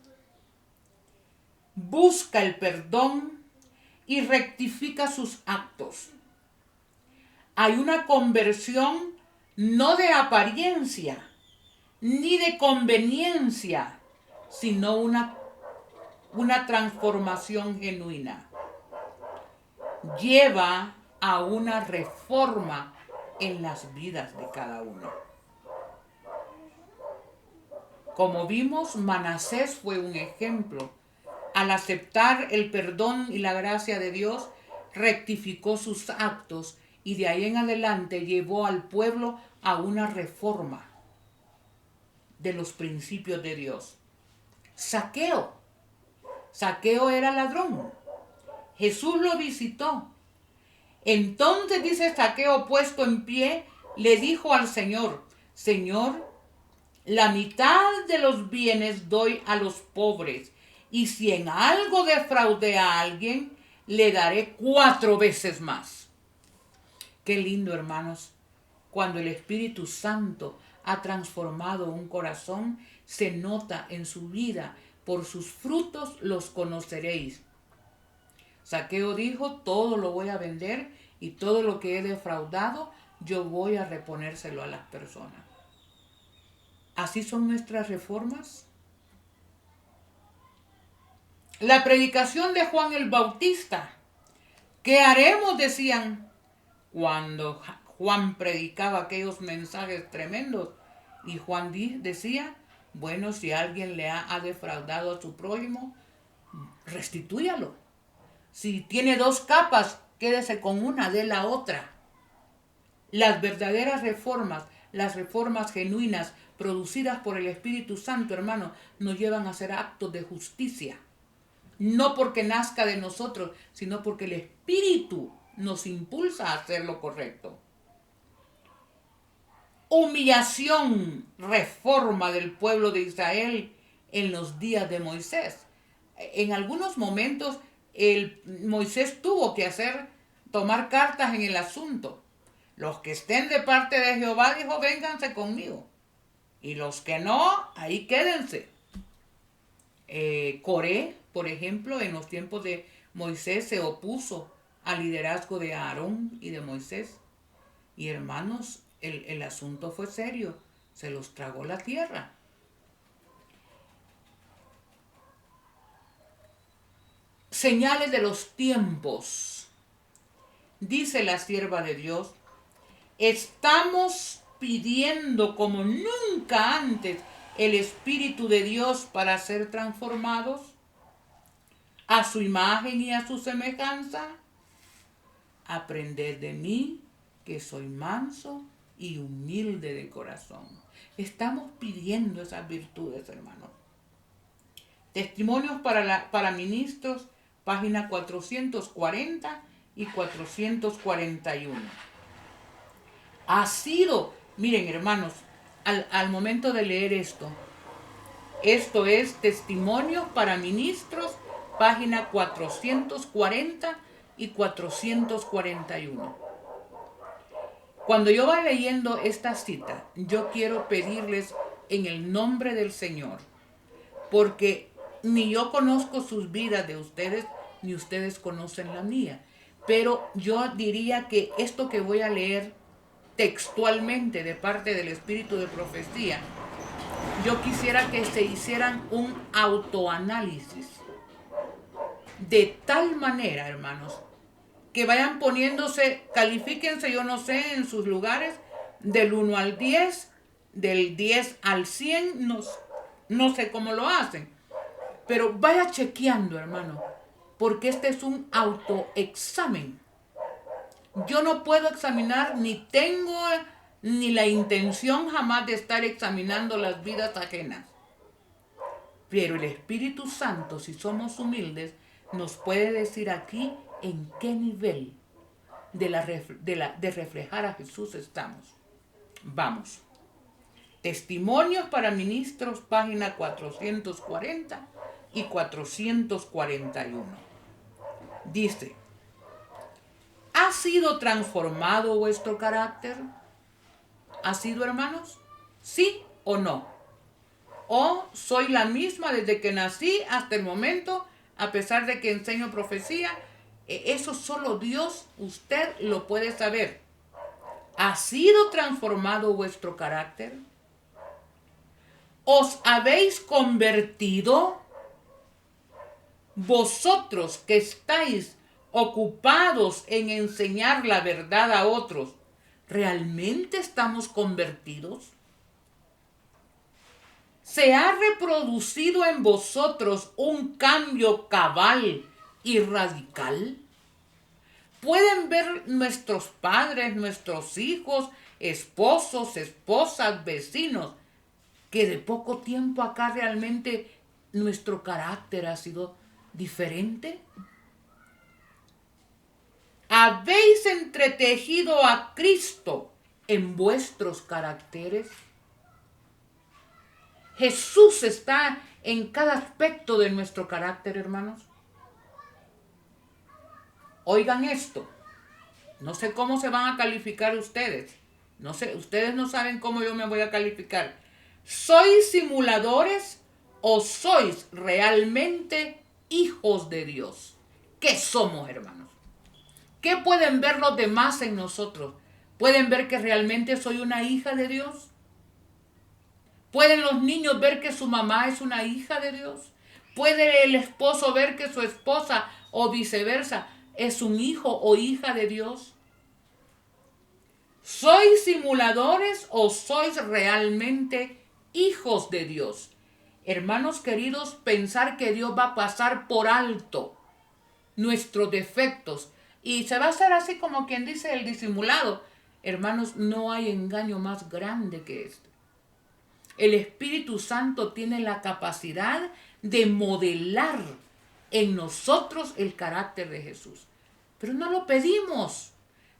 Busca el perdón y rectifica sus actos. Hay una conversión no de apariencia ni de conveniencia, sino una transformación genuina. Lleva a una reforma en las vidas de cada uno. Como vimos, Manasés fue un ejemplo. Al aceptar el perdón y la gracia de Dios, rectificó sus actos y de ahí en adelante llevó al pueblo a una reforma de los principios de Dios. Zaqueo. Zaqueo era ladrón. Jesús lo visitó. Entonces dice Zaqueo, puesto en pie, le dijo al Señor, Señor, la mitad de los bienes doy a los pobres, y si en algo defraudé a alguien, le daré 4 veces más. Qué lindo, hermanos, cuando el Espíritu Santo ha transformado un corazón, se nota en su vida, por sus frutos los conoceréis. Zaqueo dijo, todo lo voy a vender y todo lo que he defraudado, yo voy a reponérselo a las personas. ¿Así son nuestras reformas? La predicación de Juan el Bautista. ¿Qué haremos? Decían cuando Juan predicaba aquellos mensajes tremendos. Y Juan decía, bueno, si alguien le ha defraudado a su prójimo, restitúyalo. Si tiene 2 capas, quédese con una, de la otra. Las verdaderas reformas, las reformas genuinas, producidas por el Espíritu Santo, hermano, nos llevan a hacer actos de justicia. No porque nazca de nosotros, sino porque el Espíritu nos impulsa a hacer lo correcto. Humillación, reforma del pueblo de Israel en los días de Moisés. En algunos momentos Moisés tuvo que tomar cartas en el asunto. Los que estén de parte de Jehová, dijo, vénganse conmigo. Y los que no, ahí quédense. Coré, por ejemplo, en los tiempos de Moisés se opuso al liderazgo de Aarón y de Moisés. Y hermanos, el asunto fue serio. Se los tragó la tierra. Señales de los tiempos. Dice la sierva de Dios, estamos pidiendo como nunca antes el Espíritu de Dios para ser transformados a su imagen y a su semejanza. Aprended de mí, que soy manso y humilde de corazón. Estamos pidiendo esas virtudes, hermanos. Testimonios para ministros, página 440 y 441. Ha sido, miren hermanos, al momento de leer esto es Testimonios para Ministros, página 440 y 441. Cuando yo vaya leyendo esta cita, yo quiero pedirles en el nombre del Señor, porque ni yo conozco sus vidas de ustedes, ni ustedes conocen la mía, pero yo diría que esto que voy a leer textualmente de parte del Espíritu de Profecía, yo quisiera que se hicieran un autoanálisis de tal manera, hermanos, que vayan poniéndose, califíquense, yo no sé, en sus lugares, del 1 al 10, del 10 al 100, no sé cómo lo hacen, pero vaya chequeando, hermano, porque este es un autoexamen. Yo no puedo examinar, ni tengo ni la intención jamás de estar examinando las vidas ajenas. Pero el Espíritu Santo, si somos humildes, nos puede decir aquí en qué nivel de reflejar a Jesús estamos. Vamos. Testimonios para Ministros, página 440 y 441. Dice, ¿ha sido transformado vuestro carácter? ¿Ha sido, hermanos? ¿Sí o no? ¿O soy la misma desde que nací hasta el momento, a pesar de que enseño profecía? Eso solo Dios, usted lo puede saber. ¿Ha sido transformado vuestro carácter? ¿Os habéis convertido? Vosotros que estáis ocupados en enseñar la verdad a otros, ¿realmente estamos convertidos? ¿Se ha reproducido en vosotros un cambio cabal y radical? Pueden ver nuestros padres, nuestros hijos, esposos, esposas, vecinos, que de poco tiempo acá realmente nuestro carácter ha sido diferente. ¿Habéis entretejido a Cristo en vuestros caracteres? Jesús está en cada aspecto de nuestro carácter, hermanos. Oigan esto. No sé cómo se van a calificar ustedes. No sé, ustedes no saben cómo yo me voy a calificar. ¿Sois simuladores o sois realmente hijos de Dios? ¿Qué somos, hermanos? ¿Qué pueden ver los demás en nosotros? ¿Pueden ver que realmente soy una hija de Dios? ¿Pueden los niños ver que su mamá es una hija de Dios? ¿Puede el esposo ver que su esposa o viceversa es un hijo o hija de Dios? ¿Sois simuladores o sois realmente hijos de Dios? Hermanos queridos, pensar que Dios va a pasar por alto nuestros defectos y se va a hacer así como quien dice el disimulado. Hermanos, no hay engaño más grande que este. El Espíritu Santo tiene la capacidad de modelar en nosotros el carácter de Jesús. Pero no lo pedimos.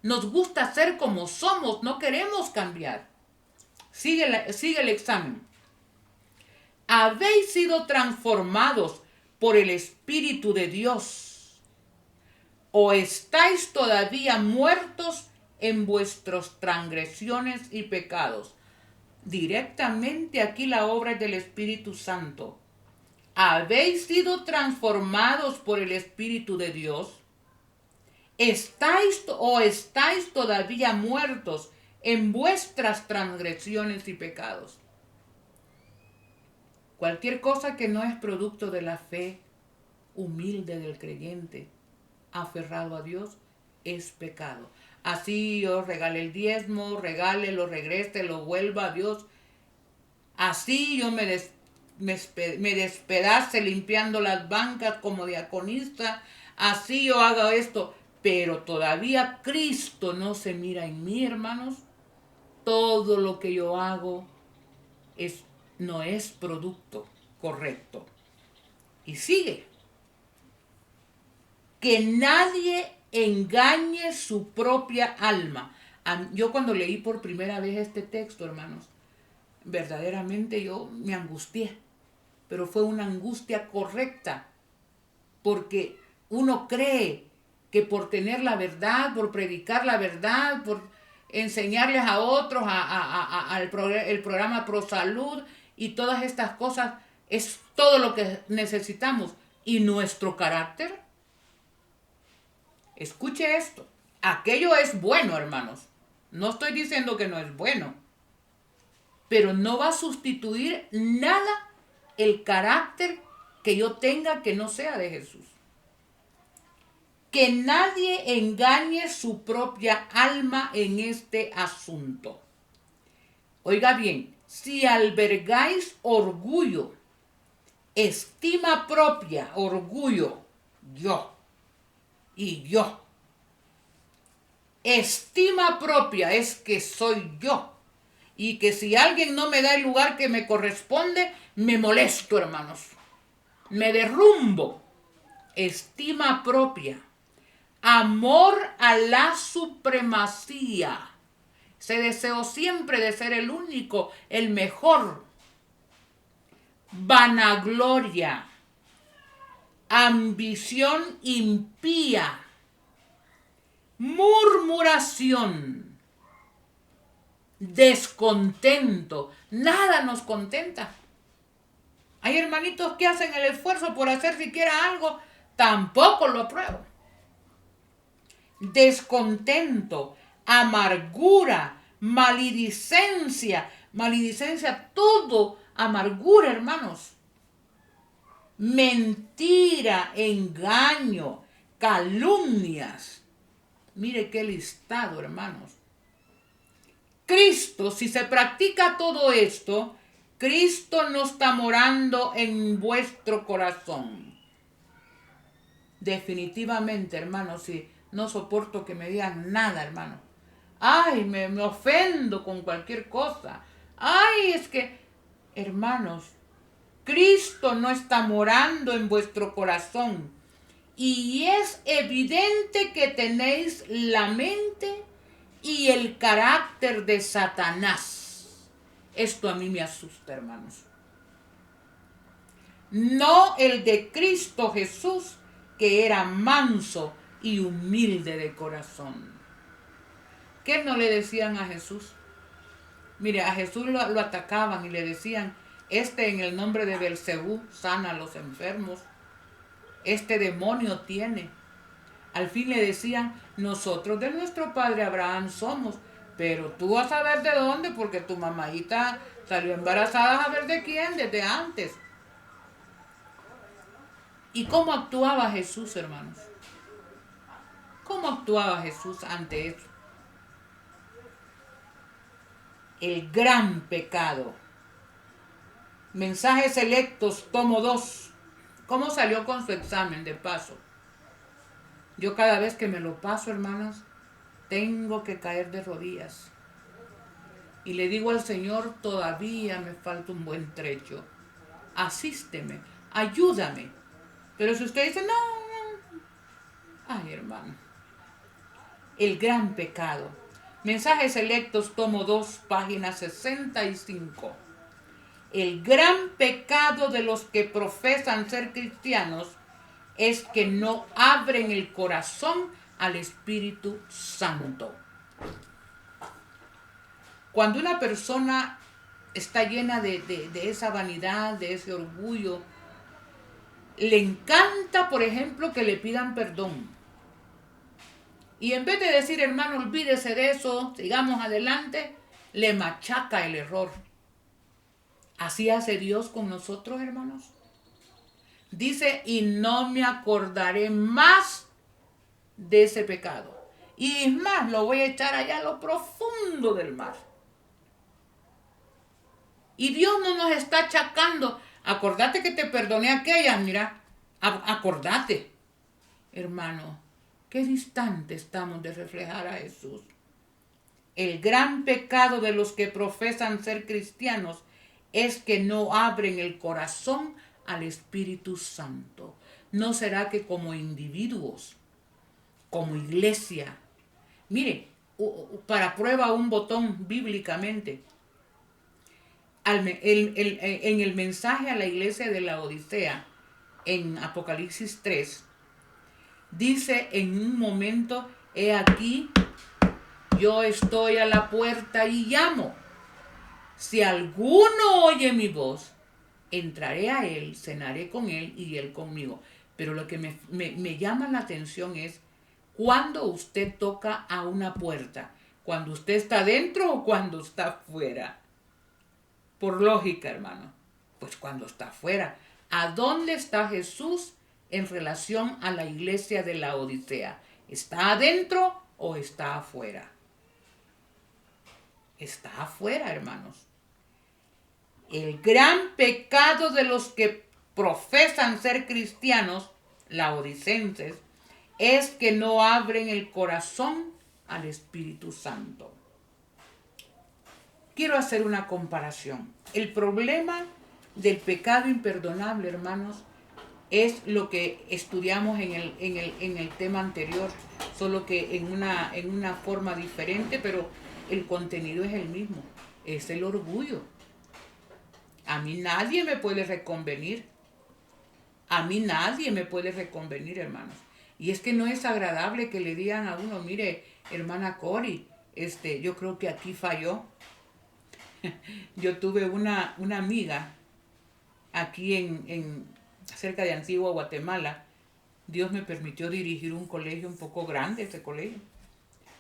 Nos gusta ser como somos, no queremos cambiar. Sigue el examen. Habéis sido transformados por el Espíritu de Dios, o estáis todavía muertos en vuestras transgresiones y pecados. Directamente aquí la obra es del Espíritu Santo. ¿Habéis sido transformados por el Espíritu de Dios? ¿Estáis todavía muertos en vuestras transgresiones y pecados? Cualquier cosa que no es producto de la fe humilde del creyente aferrado a Dios es pecado. Así yo regale el diezmo, regale, lo regrese, lo vuelva a Dios. Así yo me despedace limpiando las bancas como diaconista. Así yo hago esto. Pero todavía Cristo no se mira en mí, hermanos. Todo lo que yo hago no es producto correcto. Y sigue. Que nadie engañe su propia alma. Yo cuando leí por primera vez este texto, hermanos, verdaderamente yo me angustié. Pero fue una angustia correcta. Porque uno cree que por tener la verdad, por predicar la verdad, por enseñarles a otros el programa ProSalud y todas estas cosas, es todo lo que necesitamos. ¿Y nuestro carácter? Escuche esto. Aquello es bueno, hermanos. No estoy diciendo que no es bueno. Pero no va a sustituir nada el carácter que yo tenga que no sea de Jesús. Que nadie engañe su propia alma en este asunto. Oiga bien, si albergáis orgullo, estima propia, orgullo, yo y yo. Estima propia es que soy yo. Y que si alguien no me da el lugar que me corresponde, me molesto, hermanos. Me derrumbo. Estima propia. Amor a la supremacía. Ese deseo siempre de ser el único, el mejor. Vanagloria. Ambición impía. Murmuración. Descontento. Nada nos contenta. Hay hermanitos que hacen el esfuerzo por hacer siquiera algo, tampoco lo apruebo. Descontento, amargura, maledicencia, todo amargura, hermanos. Mentira, engaño, calumnias. Mire qué listado, hermanos. Cristo, si se practica todo esto, Cristo no está morando en vuestro corazón. Definitivamente, hermanos, si no soporto que me digan nada, hermano. Ay, me ofendo con cualquier cosa. Ay, es que, hermanos, Cristo no está morando en vuestro corazón. Y es evidente que tenéis la mente y el carácter de Satanás. Esto a mí me asusta, hermanos. No el de Cristo Jesús, que era manso y humilde de corazón. ¿Qué no le decían a Jesús? Mire, a Jesús lo atacaban y le decían, en el nombre de Belcebú sana a los enfermos, este demonio tiene. Al fin le decían, nosotros de nuestro padre Abraham somos, pero tú vas a ver de dónde, porque tu mamadita salió embarazada a ver de quién, desde antes. ¿Y cómo actuaba Jesús, hermanos? ¿Cómo actuaba Jesús ante eso? El gran pecado. Mensajes selectos, tomo 2. ¿Cómo salió con su examen de paso? Yo cada vez que me lo paso, hermanas, tengo que caer de rodillas. Y le digo al Señor, todavía me falta un buen trecho. Asísteme, ayúdame. Pero si usted dice, no. Ay, hermano. El gran pecado. Mensajes selectos, tomo 2, página 65. El gran pecado de los que profesan ser cristianos es que no abren el corazón al Espíritu Santo. Cuando una persona está llena de esa vanidad, de ese orgullo, le encanta, por ejemplo, que le pidan perdón. Y en vez de decir, hermano, olvídese de eso, sigamos adelante, le machaca el error. Así hace Dios con nosotros, hermanos. Dice, y no me acordaré más de ese pecado. Y es más, lo voy a echar allá a lo profundo del mar. Y Dios no nos está achacando. Acordate que te perdoné aquellas, mira. Acordate. Hermano, qué distante estamos de reflejar a Jesús. El gran pecado de los que profesan ser cristianos es que no abren el corazón al Espíritu Santo. ¿No será que como individuos, como iglesia, mire, para prueba un botón bíblicamente, en el mensaje a la iglesia de la Odisea, en Apocalipsis 3, dice en un momento, he aquí, yo estoy a la puerta y llamo. Si alguno oye mi voz, entraré a él, cenaré con él y él conmigo. Pero lo que me llama la atención es cuando usted toca a una puerta, cuando usted está dentro o cuando está afuera. Por lógica, hermano, pues cuando está afuera. ¿A dónde está Jesús en relación a la iglesia de la Odisea? ¿Está adentro o está afuera? Está afuera, hermanos. El gran pecado de los que profesan ser cristianos, laodicenses, es que no abren el corazón al Espíritu Santo. Quiero hacer una comparación. El problema del pecado imperdonable, hermanos, es lo que estudiamos en el tema anterior, solo que en una forma diferente, pero el contenido es el mismo. Es el orgullo. A mí nadie me puede reconvenir. A mí nadie me puede reconvenir, hermanos. Y es que no es agradable que le digan a uno, mire, hermana Cori, yo creo que aquí falló. Yo tuve una amiga aquí cerca de Antigua, Guatemala. Dios me permitió dirigir un colegio un poco grande, ese colegio.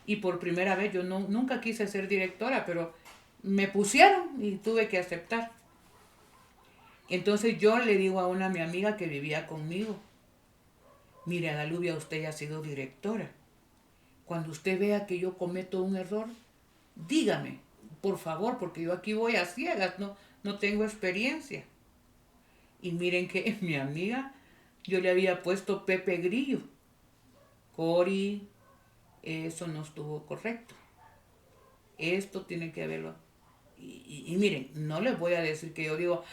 Y por primera vez, yo nunca quise ser directora, pero me pusieron y tuve que aceptar. Entonces yo le digo a mi amiga que vivía conmigo, mire, Adalubia, usted ya ha sido directora. Cuando usted vea que yo cometo un error, dígame, por favor, porque yo aquí voy a ciegas, no tengo experiencia. Y miren que mi amiga, yo le había puesto Pepe Grillo. Cori, eso no estuvo correcto. Esto tiene que verlo. Y miren, no les voy a decir que yo digo,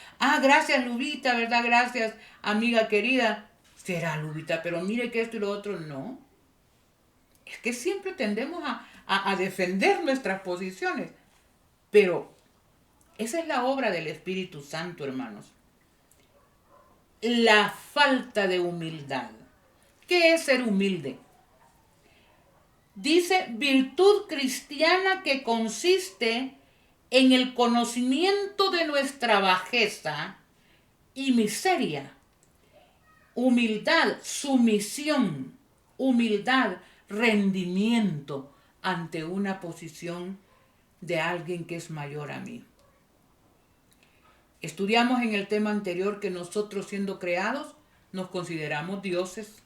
gracias Lubita, ¿verdad? Gracias, amiga querida. Será Lubita, pero mire que esto y lo otro, no. Es que siempre tendemos a defender nuestras posiciones. Pero esa es la obra del Espíritu Santo, hermanos. La falta de humildad. ¿Qué es ser humilde? Dice virtud cristiana que consiste en el conocimiento de nuestra bajeza y miseria. Humildad, sumisión, humildad, rendimiento ante una posición de alguien que es mayor a mí. Estudiamos en el tema anterior que nosotros siendo creados nos consideramos dioses.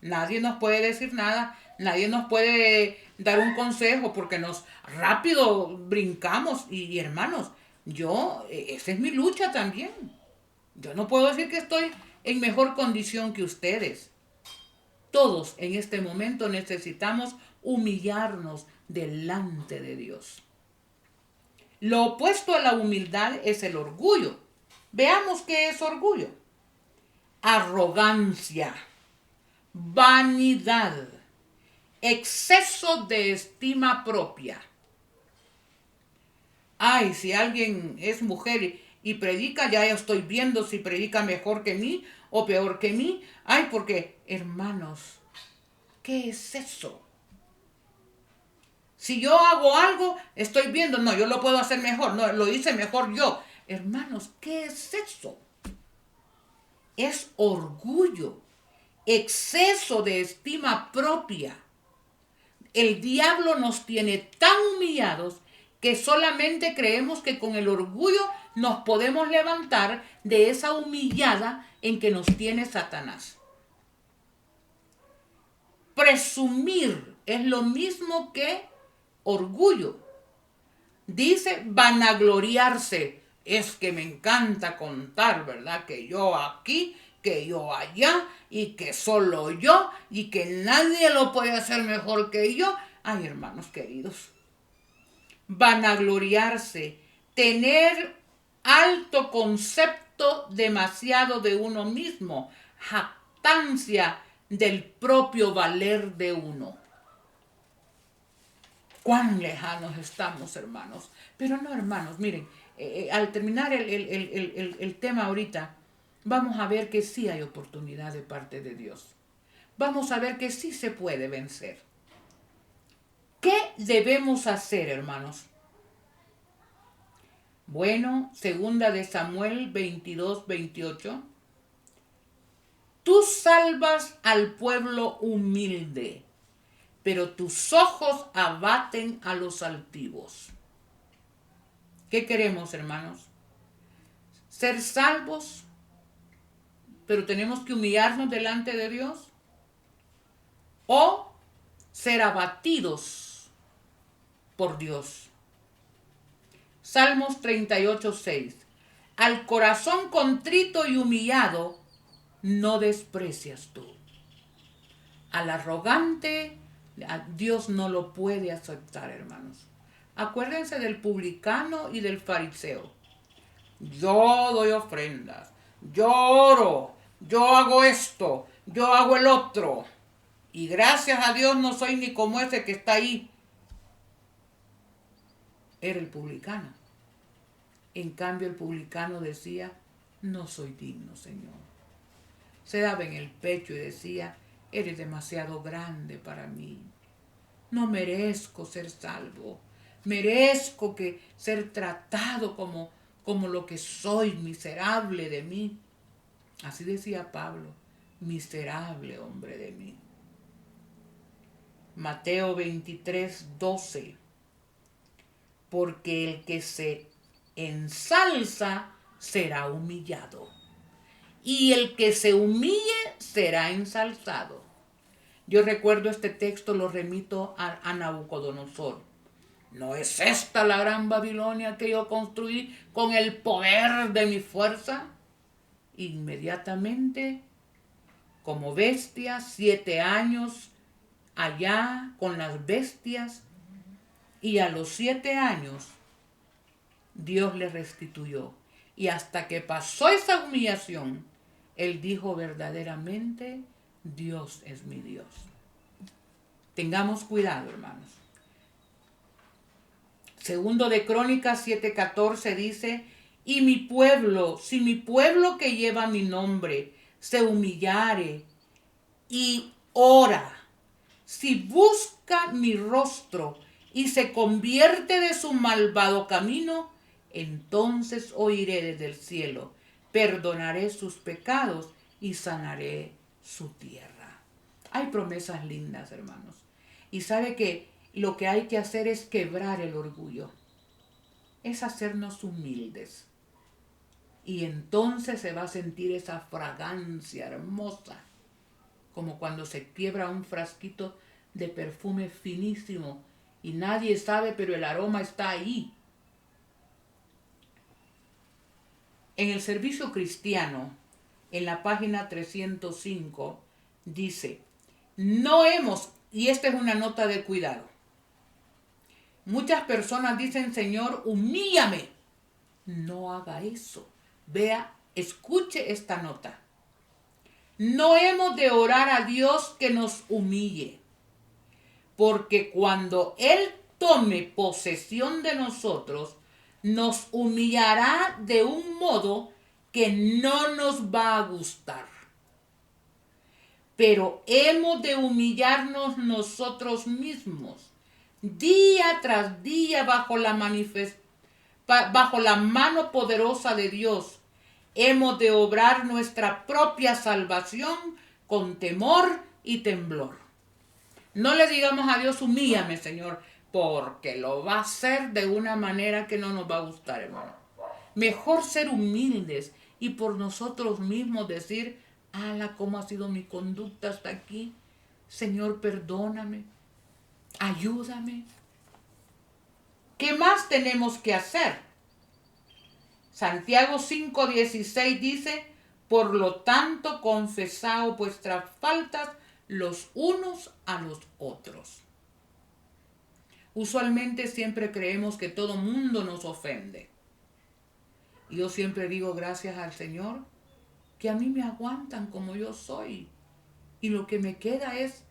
Nadie nos puede decir nada, nadie nos puede dar un consejo porque nos rápido brincamos y hermanos, esa es mi lucha también. Yo no puedo decir que estoy en mejor condición que ustedes. Todos en este momento necesitamos humillarnos delante de Dios. Lo opuesto a la humildad es el orgullo. Veamos qué es orgullo. Arrogancia, vanidad, exceso de estima propia. Si alguien es mujer y predica, ya estoy viendo si predica mejor que mí o peor que mí. Porque, hermanos, ¿qué es eso? Si yo hago algo, estoy viendo, no, yo lo puedo hacer mejor, no, lo hice mejor yo. Hermanos, ¿qué es eso? Es orgullo, exceso de estima propia. El diablo nos tiene tan humillados que solamente creemos que con el orgullo nos podemos levantar de esa humillada en que nos tiene Satanás. Presumir es lo mismo que orgullo. Dice vanagloriarse. Es que me encanta contar, ¿verdad? Que yo aquí, que yo allá, y que solo yo, y que nadie lo puede hacer mejor que yo. Hermanos queridos. Vanagloriarse. Tener alto concepto demasiado de uno mismo. Jactancia del propio valer de uno. Cuán lejanos estamos, hermanos. Pero no, hermanos, miren, al terminar el tema ahorita, vamos a ver que sí hay oportunidad de parte de Dios. Vamos a ver que sí se puede vencer. ¿Qué debemos hacer, hermanos? Bueno, segunda de Samuel 22-28. Tú salvas al pueblo humilde, pero tus ojos abaten a los altivos. ¿Qué queremos, hermanos? Ser salvos, pero tenemos que humillarnos delante de Dios. O ser abatidos por Dios. Salmos 38:6. Al corazón contrito y humillado no desprecias tú. Al arrogante, Dios no lo puede aceptar, hermanos. Acuérdense del publicano y del fariseo. Yo doy ofrendas, yo oro, yo hago esto, yo hago el otro. Y gracias a Dios no soy ni como ese que está ahí. Era el publicano. En cambio el publicano decía, no soy digno, Señor. Se daba en el pecho y decía, eres demasiado grande para mí. No merezco ser salvo. Merezco ser tratado como lo que soy, miserable de mí. Así decía Pablo, miserable hombre de mí. Mateo 23:12. Porque el que se ensalza será humillado, y el que se humille será ensalzado. Yo recuerdo este texto, lo remito a Nabucodonosor. ¿No es esta la gran Babilonia que yo construí con el poder de mi fuerza? Inmediatamente, como bestia, 7 años allá con las bestias, y a los 7 años Dios le restituyó. Y hasta que pasó esa humillación, él dijo verdaderamente, Dios es mi Dios. Tengamos cuidado, hermanos. Segundo de Crónicas 7:14 dice, y mi pueblo, si mi pueblo que lleva mi nombre se humillare y ora, si busca mi rostro y se convierte de su malvado camino, entonces oiré desde el cielo, perdonaré sus pecados y sanaré su tierra. Hay promesas lindas, hermanos. Y sabe que lo que hay que hacer es quebrar el orgullo, es hacernos humildes. Y entonces se va a sentir esa fragancia hermosa, como cuando se quiebra un frasquito de perfume finísimo y nadie sabe, pero el aroma está ahí. En el servicio cristiano, en la página 305, dice, no hemos, y esta es una nota de cuidado, muchas personas dicen, Señor, humíllame. No haga eso. Vea, escuche esta nota. No hemos de orar a Dios que nos humille, porque cuando Él tome posesión de nosotros, nos humillará de un modo que no nos va a gustar. Pero hemos de humillarnos nosotros mismos, día tras día, bajo la mano poderosa de Dios. Hemos de obrar nuestra propia salvación con temor y temblor. No le digamos a Dios, humíllame, Señor, porque lo va a hacer de una manera que no nos va a gustar, hermano. Mejor ser humildes y por nosotros mismos decir, ala, cómo ha sido mi conducta hasta aquí. Señor, perdóname, ayúdame. ¿Qué más tenemos que hacer? Santiago 5:16 dice, por lo tanto, confesaos vuestras faltas los unos a los otros. Usualmente siempre creemos que todo mundo nos ofende. Y yo siempre digo gracias al Señor que a mí me aguantan como yo soy. Y lo que me queda es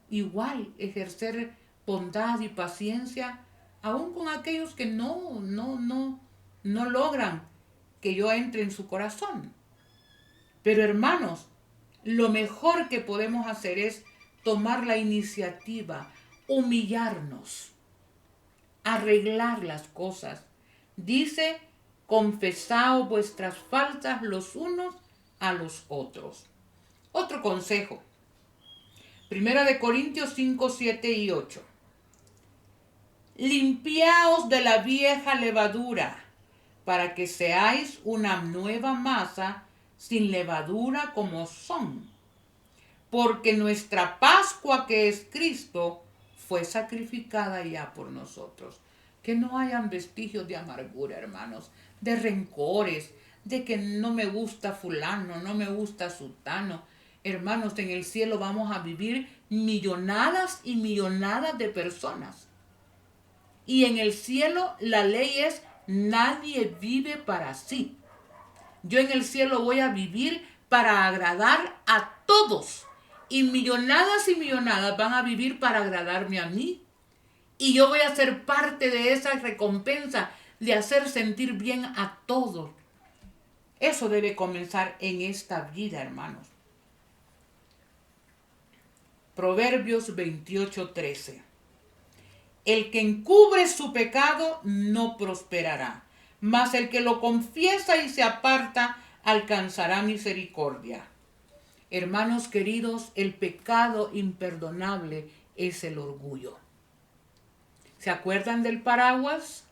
igual ejercer bondad y paciencia aún con aquellos que no logran que yo entre en su corazón. Pero hermanos, lo mejor que podemos hacer es tomar la iniciativa, humillarnos, arreglar las cosas. Dice, confesaos vuestras faltas los unos a los otros. Otro consejo. 1 Corintios 5, 7 y 8. Limpiaos de la vieja levadura, para que seáis una nueva masa sin levadura como son. Porque nuestra Pascua, que es Cristo, fue sacrificada ya por nosotros. Que no hayan vestigios de amargura, hermanos, de rencores, de que no me gusta fulano, no me gusta sutano. Hermanos, en el cielo vamos a vivir millonadas y millonadas de personas. Y en el cielo la ley es, nadie vive para sí. Yo en el cielo voy a vivir para agradar a todos. Y millonadas van a vivir para agradarme a mí. Y yo voy a ser parte de esa recompensa de hacer sentir bien a todos. Eso debe comenzar en esta vida, hermanos. Proverbios 28:13. El que encubre su pecado no prosperará, mas el que lo confiesa y se aparta alcanzará misericordia. Hermanos queridos, el pecado imperdonable es el orgullo. ¿Se acuerdan del paraguas?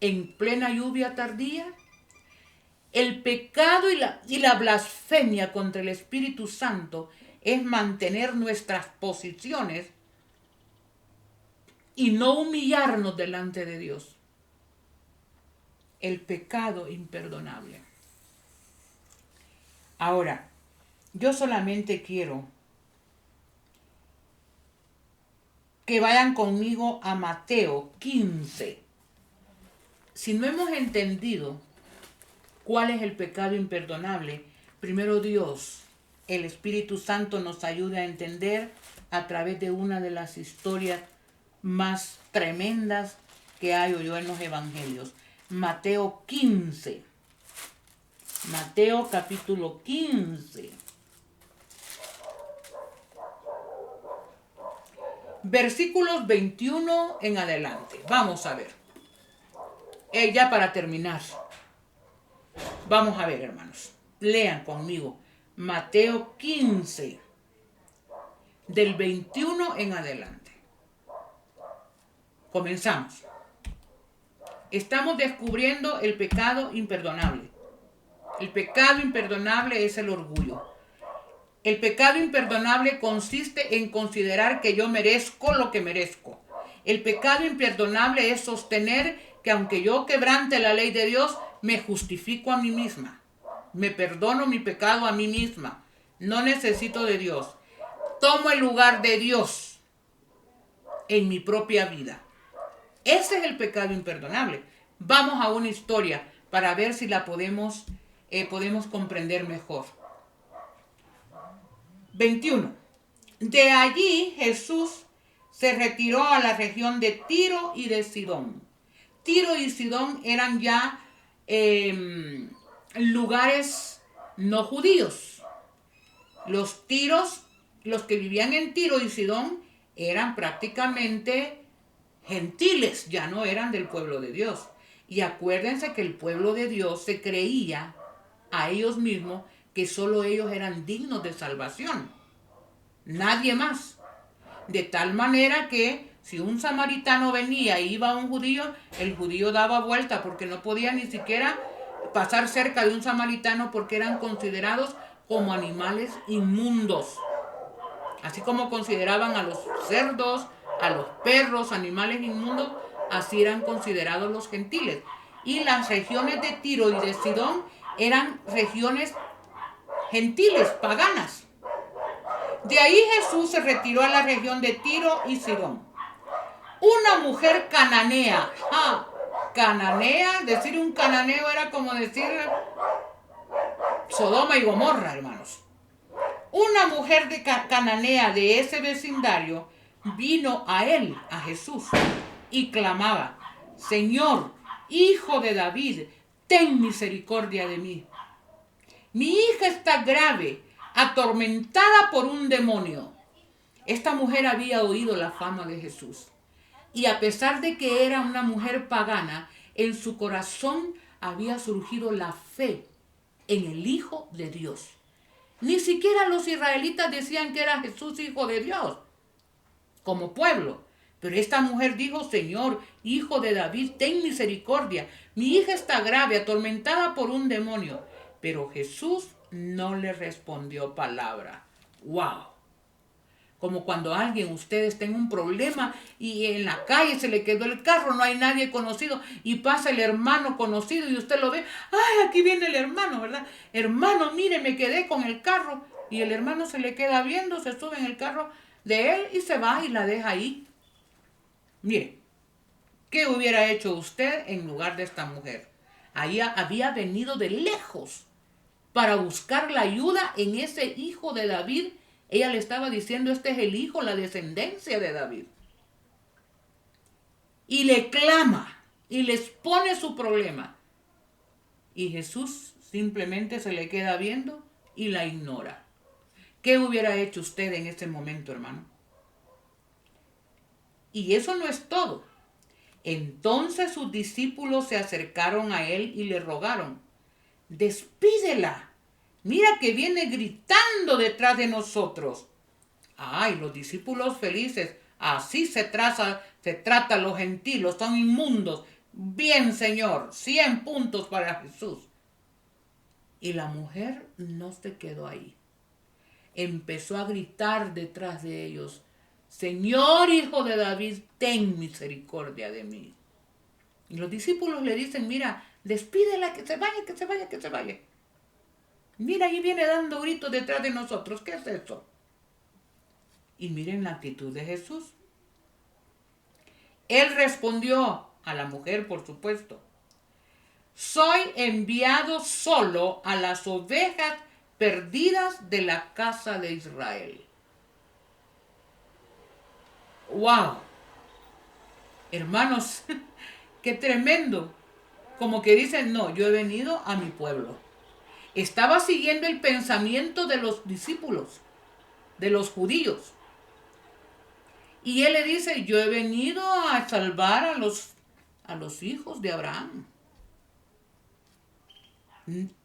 En plena lluvia tardía. El pecado y la blasfemia contra el Espíritu Santo es mantener nuestras posiciones y no humillarnos delante de Dios. El pecado imperdonable. Ahora, yo solamente quiero que vayan conmigo a Mateo 15. Si no hemos entendido cuál es el pecado imperdonable, primero Dios, el Espíritu Santo, nos ayuda a entender a través de una de las historias más tremendas que hay hoy en los evangelios. Mateo 15. Mateo capítulo 15. Versículos 21 en adelante. Vamos a ver. Ya para terminar. Vamos a ver, hermanos. Lean conmigo. Mateo 15. Del 21 en adelante. Comenzamos. Estamos descubriendo el pecado imperdonable. El pecado imperdonable es el orgullo. El pecado imperdonable consiste en considerar que yo merezco lo que merezco. El pecado imperdonable es sostener que aunque yo quebrante la ley de Dios, me justifico a mí misma. Me perdono mi pecado a mí misma. No necesito de Dios. Tomo el lugar de Dios en mi propia vida. Ese es el pecado imperdonable. Vamos a una historia para ver si la podemos comprender mejor. 21. De allí Jesús se retiró a la región de Tiro y de Sidón. Tiro y Sidón eran ya lugares no judíos. Los que vivían en Tiro y Sidón eran prácticamente gentiles, ya no eran del pueblo de Dios. Y acuérdense que el pueblo de Dios se creía a ellos mismos que solo ellos eran dignos de salvación, nadie más. De tal manera que si un samaritano venía e iba a un judío, el judío daba vuelta porque no podía ni siquiera pasar cerca de un samaritano porque eran considerados como animales inmundos. Así como consideraban a los cerdos, a los perros, animales inmundos, así eran considerados los gentiles. Y las regiones de Tiro y de Sidón eran regiones gentiles, paganas. De ahí Jesús se retiró a la región de Tiro y Sidón. Una mujer cananea. Cananea, decir un cananeo era como decir Sodoma y Gomorra, hermanos. Una mujer cananea de ese vecindario vino a él, a Jesús, y clamaba: Señor, Hijo de David, ten misericordia de mí. Mi hija está grave, atormentada por un demonio. Esta mujer había oído la fama de Jesús. Y a pesar de que era una mujer pagana, en su corazón había surgido la fe en el Hijo de Dios. Ni siquiera los israelitas decían que era Jesús Hijo de Dios, como pueblo. Pero esta mujer dijo: Señor, Hijo de David, ten misericordia. Mi hija está grave, atormentada por un demonio. Pero Jesús no le respondió palabra. ¡Wow! Como cuando ustedes tengan un problema y en la calle se le quedó el carro, no hay nadie conocido y pasa el hermano conocido y usted lo ve. ¡Ay, aquí viene el hermano!, ¿verdad? Hermano, mire, me quedé con el carro. Y el hermano se le queda viendo, se sube en el carro de él y se va y la deja ahí. Mire, ¿qué hubiera hecho usted en lugar de esta mujer? Ahí había venido de lejos para buscar la ayuda en ese Hijo de David. Ella le estaba diciendo: este es el hijo, la descendencia de David. Y le clama y les pone su problema. Y Jesús simplemente se le queda viendo y la ignora. ¿Qué hubiera hecho usted en ese momento, hermano? Y eso no es todo. Entonces sus discípulos se acercaron a él y le rogaron: despídela. Mira que viene gritando detrás de nosotros. Ay, los discípulos felices. Así se trata a los gentiles, son inmundos. Bien, Señor, 100 puntos para Jesús. Y la mujer no se quedó ahí. Empezó a gritar detrás de ellos: Señor, Hijo de David, ten misericordia de mí. Y los discípulos le dicen: mira, despídela, que se vaya, que se vaya, que se vaya. Mira, ahí viene dando gritos detrás de nosotros. ¿Qué es eso? Y miren la actitud de Jesús. Él respondió a la mujer, por supuesto: soy enviado solo a las ovejas perdidas de la casa de Israel. ¡Wow! Hermanos, qué tremendo. Como que dicen, no, yo he venido a mi pueblo. Estaba siguiendo el pensamiento de los discípulos, de los judíos. Y él le dice, yo he venido a salvar a los hijos de Abraham.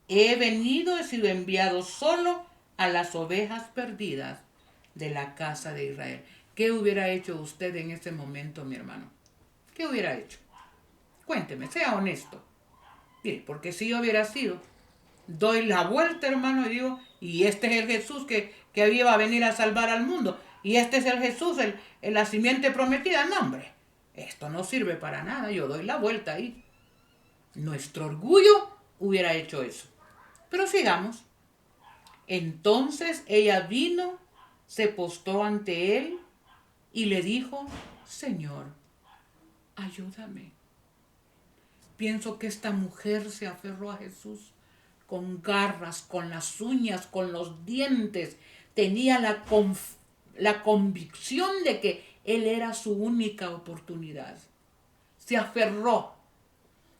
He sido enviado solo a las ovejas perdidas de la casa de Israel. ¿Qué hubiera hecho usted en ese momento, mi hermano? ¿Qué hubiera hecho? Cuénteme, sea honesto. Mire, porque si yo hubiera sido, doy la vuelta, hermano, y digo, y este es el Jesús que iba a venir a salvar al mundo, y este es el Jesús, la simiente prometida. No, hombre, esto no sirve para nada, yo doy la vuelta ahí. Nuestro orgullo hubiera hecho eso. Pero sigamos. Entonces ella vino, se postró ante él y le dijo, Señor, ayúdame. Pienso que esta mujer se aferró a Jesús con garras, con las uñas, con los dientes. Tenía la convicción de que él era su única oportunidad. Se aferró.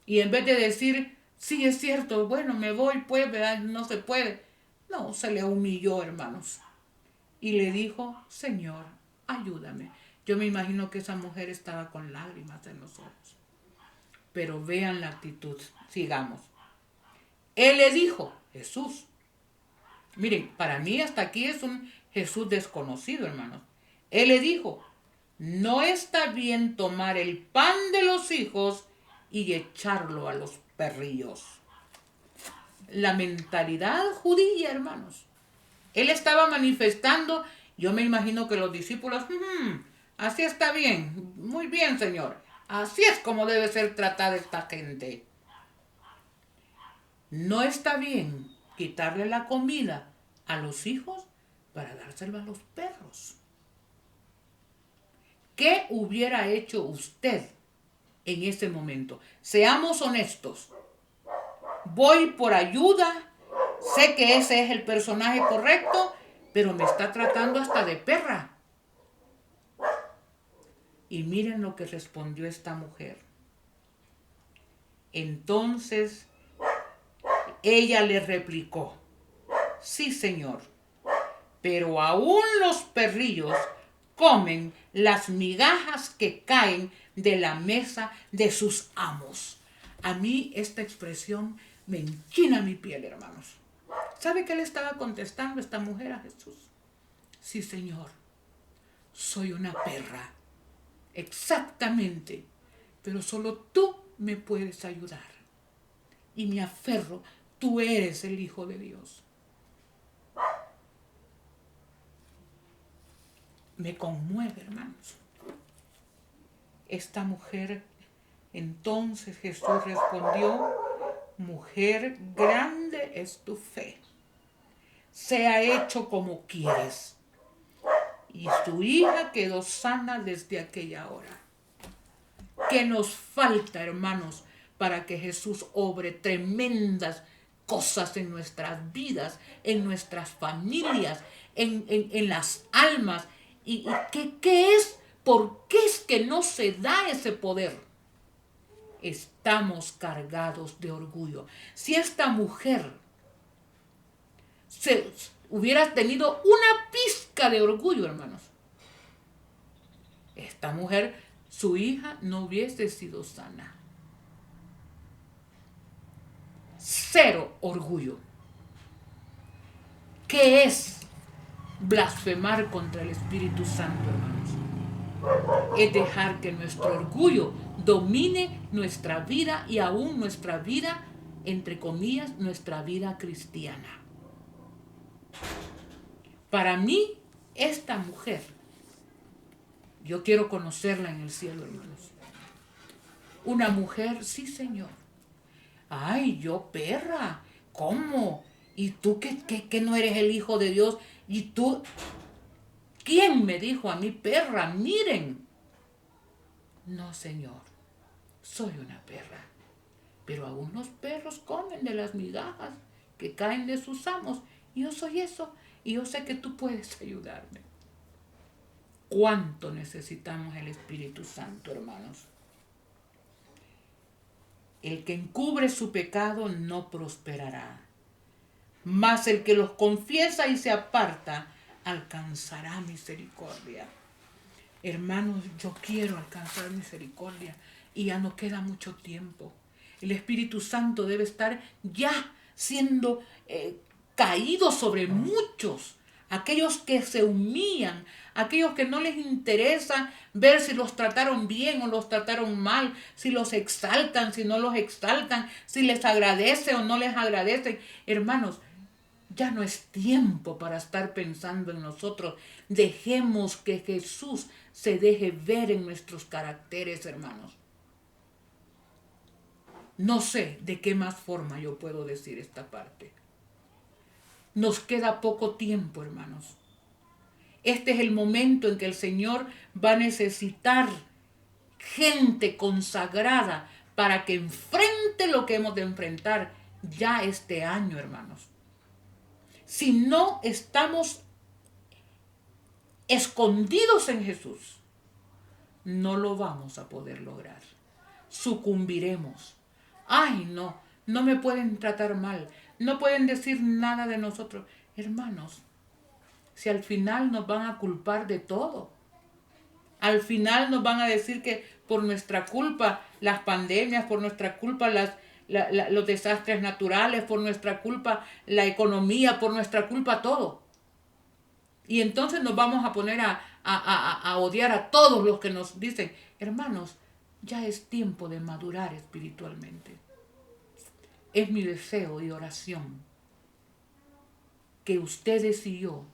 Y en vez de decir, sí es cierto, bueno, me voy, pues, ¿verdad? No se puede. No, se le humilló, hermanos. Y le dijo, Señor, ayúdame. Yo me imagino que esa mujer estaba con lágrimas en los ojos. Pero vean la actitud. Sigamos. Él le dijo, Jesús. Miren, para mí hasta aquí es un Jesús desconocido, hermanos. Él le dijo, no está bien tomar el pan de los hijos y echarlo a los perrillos. La mentalidad judía, hermanos. Él estaba manifestando, yo me imagino que los discípulos, así está bien, muy bien, Señor. Así es como debe ser tratada esta gente. No está bien quitarle la comida a los hijos para dárselo a los perros. ¿Qué hubiera hecho usted en ese momento? Seamos honestos. Voy por ayuda, sé que ese es el personaje correcto, pero me está tratando hasta de perra. Y miren lo que respondió esta mujer. Entonces ella le replicó, sí, Señor, pero aún los perrillos comen las migajas que caen de la mesa de sus amos. A mí esta expresión me enchina mi piel, hermanos. ¿Sabe qué le estaba contestando esta mujer a Jesús? Sí, Señor, soy una perra. Exactamente. Pero solo tú me puedes ayudar. Y me aferro, tú eres el Hijo de Dios. Me conmueve, hermanos. Esta mujer, entonces Jesús respondió, mujer, grande es tu fe. Sea hecho como quieres. Y su hija quedó sana desde aquella hora. ¿Qué nos falta, hermanos, para que Jesús obre tremendas cosas en nuestras vidas, en nuestras familias, en las almas? ¿Y qué es? ¿Por qué es que no se da ese poder? Estamos cargados de orgullo. Si esta mujer hubiera tenido una pizca de orgullo, hermanos, esta mujer, su hija, no hubiese sido sana. Cero orgullo. ¿Qué es blasfemar contra el Espíritu Santo, hermanos? Es dejar que nuestro orgullo domine nuestra vida y aún nuestra vida, entre comillas, nuestra vida cristiana. Para mí, esta mujer, yo quiero conocerla en el cielo, hermanos. Una mujer, sí, Señor. Ay, yo perra, ¿cómo? ¿Y tú que no eres el Hijo de Dios? ¿Y tú? ¿Quién me dijo a mí perra? Miren. No, Señor, soy una perra. Pero aún los perros comen de las migajas que caen de sus amos. Y yo soy eso. Y yo sé que tú puedes ayudarme. ¿Cuánto necesitamos el Espíritu Santo, hermanos? El que encubre su pecado no prosperará, mas el que los confiesa y se aparta alcanzará misericordia. Hermanos, yo quiero alcanzar misericordia y ya no queda mucho tiempo. El Espíritu Santo debe estar ya siendo caído sobre muchos, aquellos que se humillan, aquellos que no les interesa ver si los trataron bien o los trataron mal, si los exaltan, si no los exaltan, si les agradece o no les agradecen. Hermanos, ya no es tiempo para estar pensando en nosotros. Dejemos que Jesús se deje ver en nuestros caracteres, hermanos. No sé de qué más forma yo puedo decir esta parte. Nos queda poco tiempo, hermanos. Este es el momento en que el Señor va a necesitar gente consagrada para que enfrente lo que hemos de enfrentar ya este año, hermanos. Si no estamos escondidos en Jesús, no lo vamos a poder lograr. Sucumbiremos. Ay, no, no me pueden tratar mal, no pueden decir nada de nosotros. Hermanos, si al final nos van a culpar de todo, al final nos van a decir que por nuestra culpa las pandemias, por nuestra culpa los desastres naturales, por nuestra culpa la economía, por nuestra culpa todo. Y entonces nos vamos a poner a odiar a todos los que nos dicen, hermanos, ya es tiempo de madurar espiritualmente. Es mi deseo y oración que ustedes y yo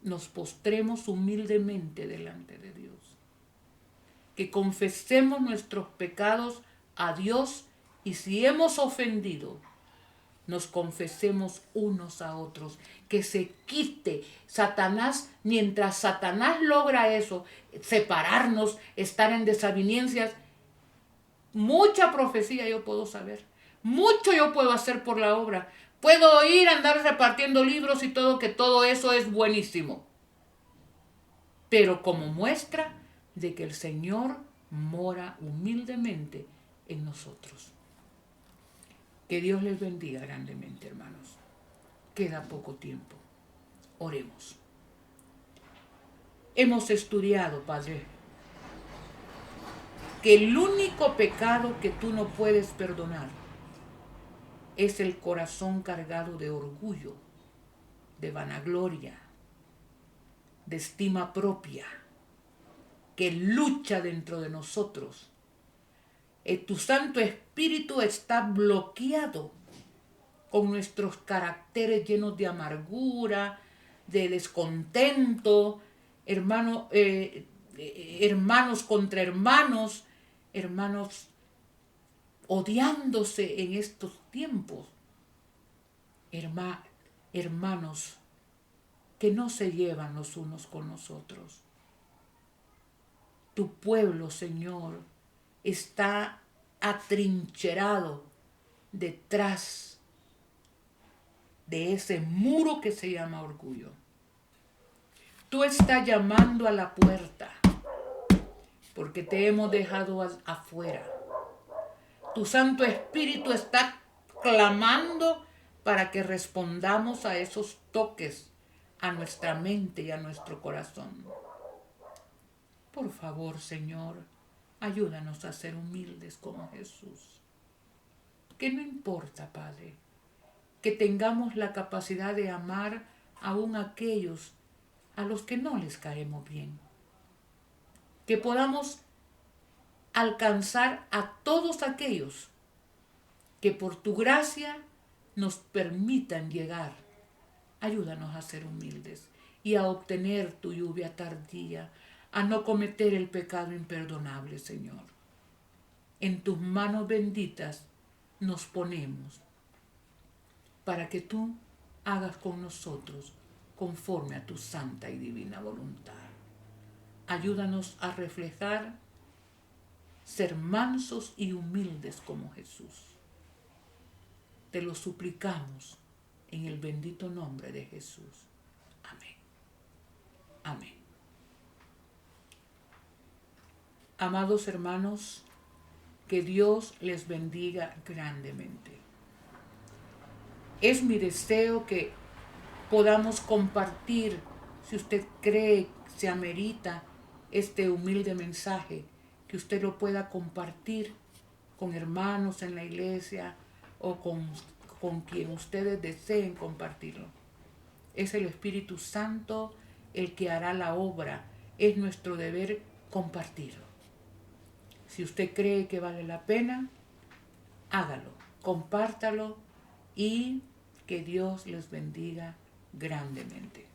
nos postremos humildemente delante de Dios. Que confesemos nuestros pecados a Dios y si hemos ofendido, nos confesemos unos a otros, que se quite Satanás, mientras Satanás logra eso, separarnos, estar en desavenencias. Mucha profecía yo puedo saber, mucho yo puedo hacer por la obra, puedo ir a andar repartiendo libros y todo, que todo eso es buenísimo, pero como muestra de que el Señor mora humildemente en nosotros. Que Dios les bendiga grandemente, hermanos. Queda poco tiempo. Oremos. Hemos estudiado, Padre, que el único pecado que tú no puedes perdonar es el corazón cargado de orgullo, de vanagloria, de estima propia, que lucha dentro de nosotros. Tu Santo Espíritu está bloqueado con nuestros caracteres llenos de amargura, de descontento, hermanos contra hermanos, hermanos odiándose en estos tiempos, hermanos que no se llevan los unos con los otros. Tu pueblo, Señor, está atrincherado detrás de ese muro que se llama orgullo. Tú estás llamando a la puerta porque te hemos dejado afuera. Tu Santo Espíritu está clamando para que respondamos a esos toques, a nuestra mente y a nuestro corazón. Por favor, Señor, ayúdanos a ser humildes como Jesús. Que no importa, Padre, que tengamos la capacidad de amar aún a aquellos a los que no les caemos bien. Que podamos alcanzar a todos aquellos que por tu gracia nos permitan llegar. Ayúdanos a ser humildes y a obtener tu lluvia tardía, a no cometer el pecado imperdonable, Señor. En tus manos benditas nos ponemos para que tú hagas con nosotros conforme a tu santa y divina voluntad. Ayúdanos a reflejar, ser mansos y humildes como Jesús. Te lo suplicamos en el bendito nombre de Jesús. Amén. Amén. Amados hermanos, que Dios les bendiga grandemente. Es mi deseo que podamos compartir, si usted cree que se amerita este humilde mensaje, que usted lo pueda compartir con hermanos en la iglesia o con quien ustedes deseen compartirlo. Es el Espíritu Santo el que hará la obra. Es nuestro deber compartirlo. Si usted cree que vale la pena, hágalo, compártalo y que Dios les bendiga grandemente.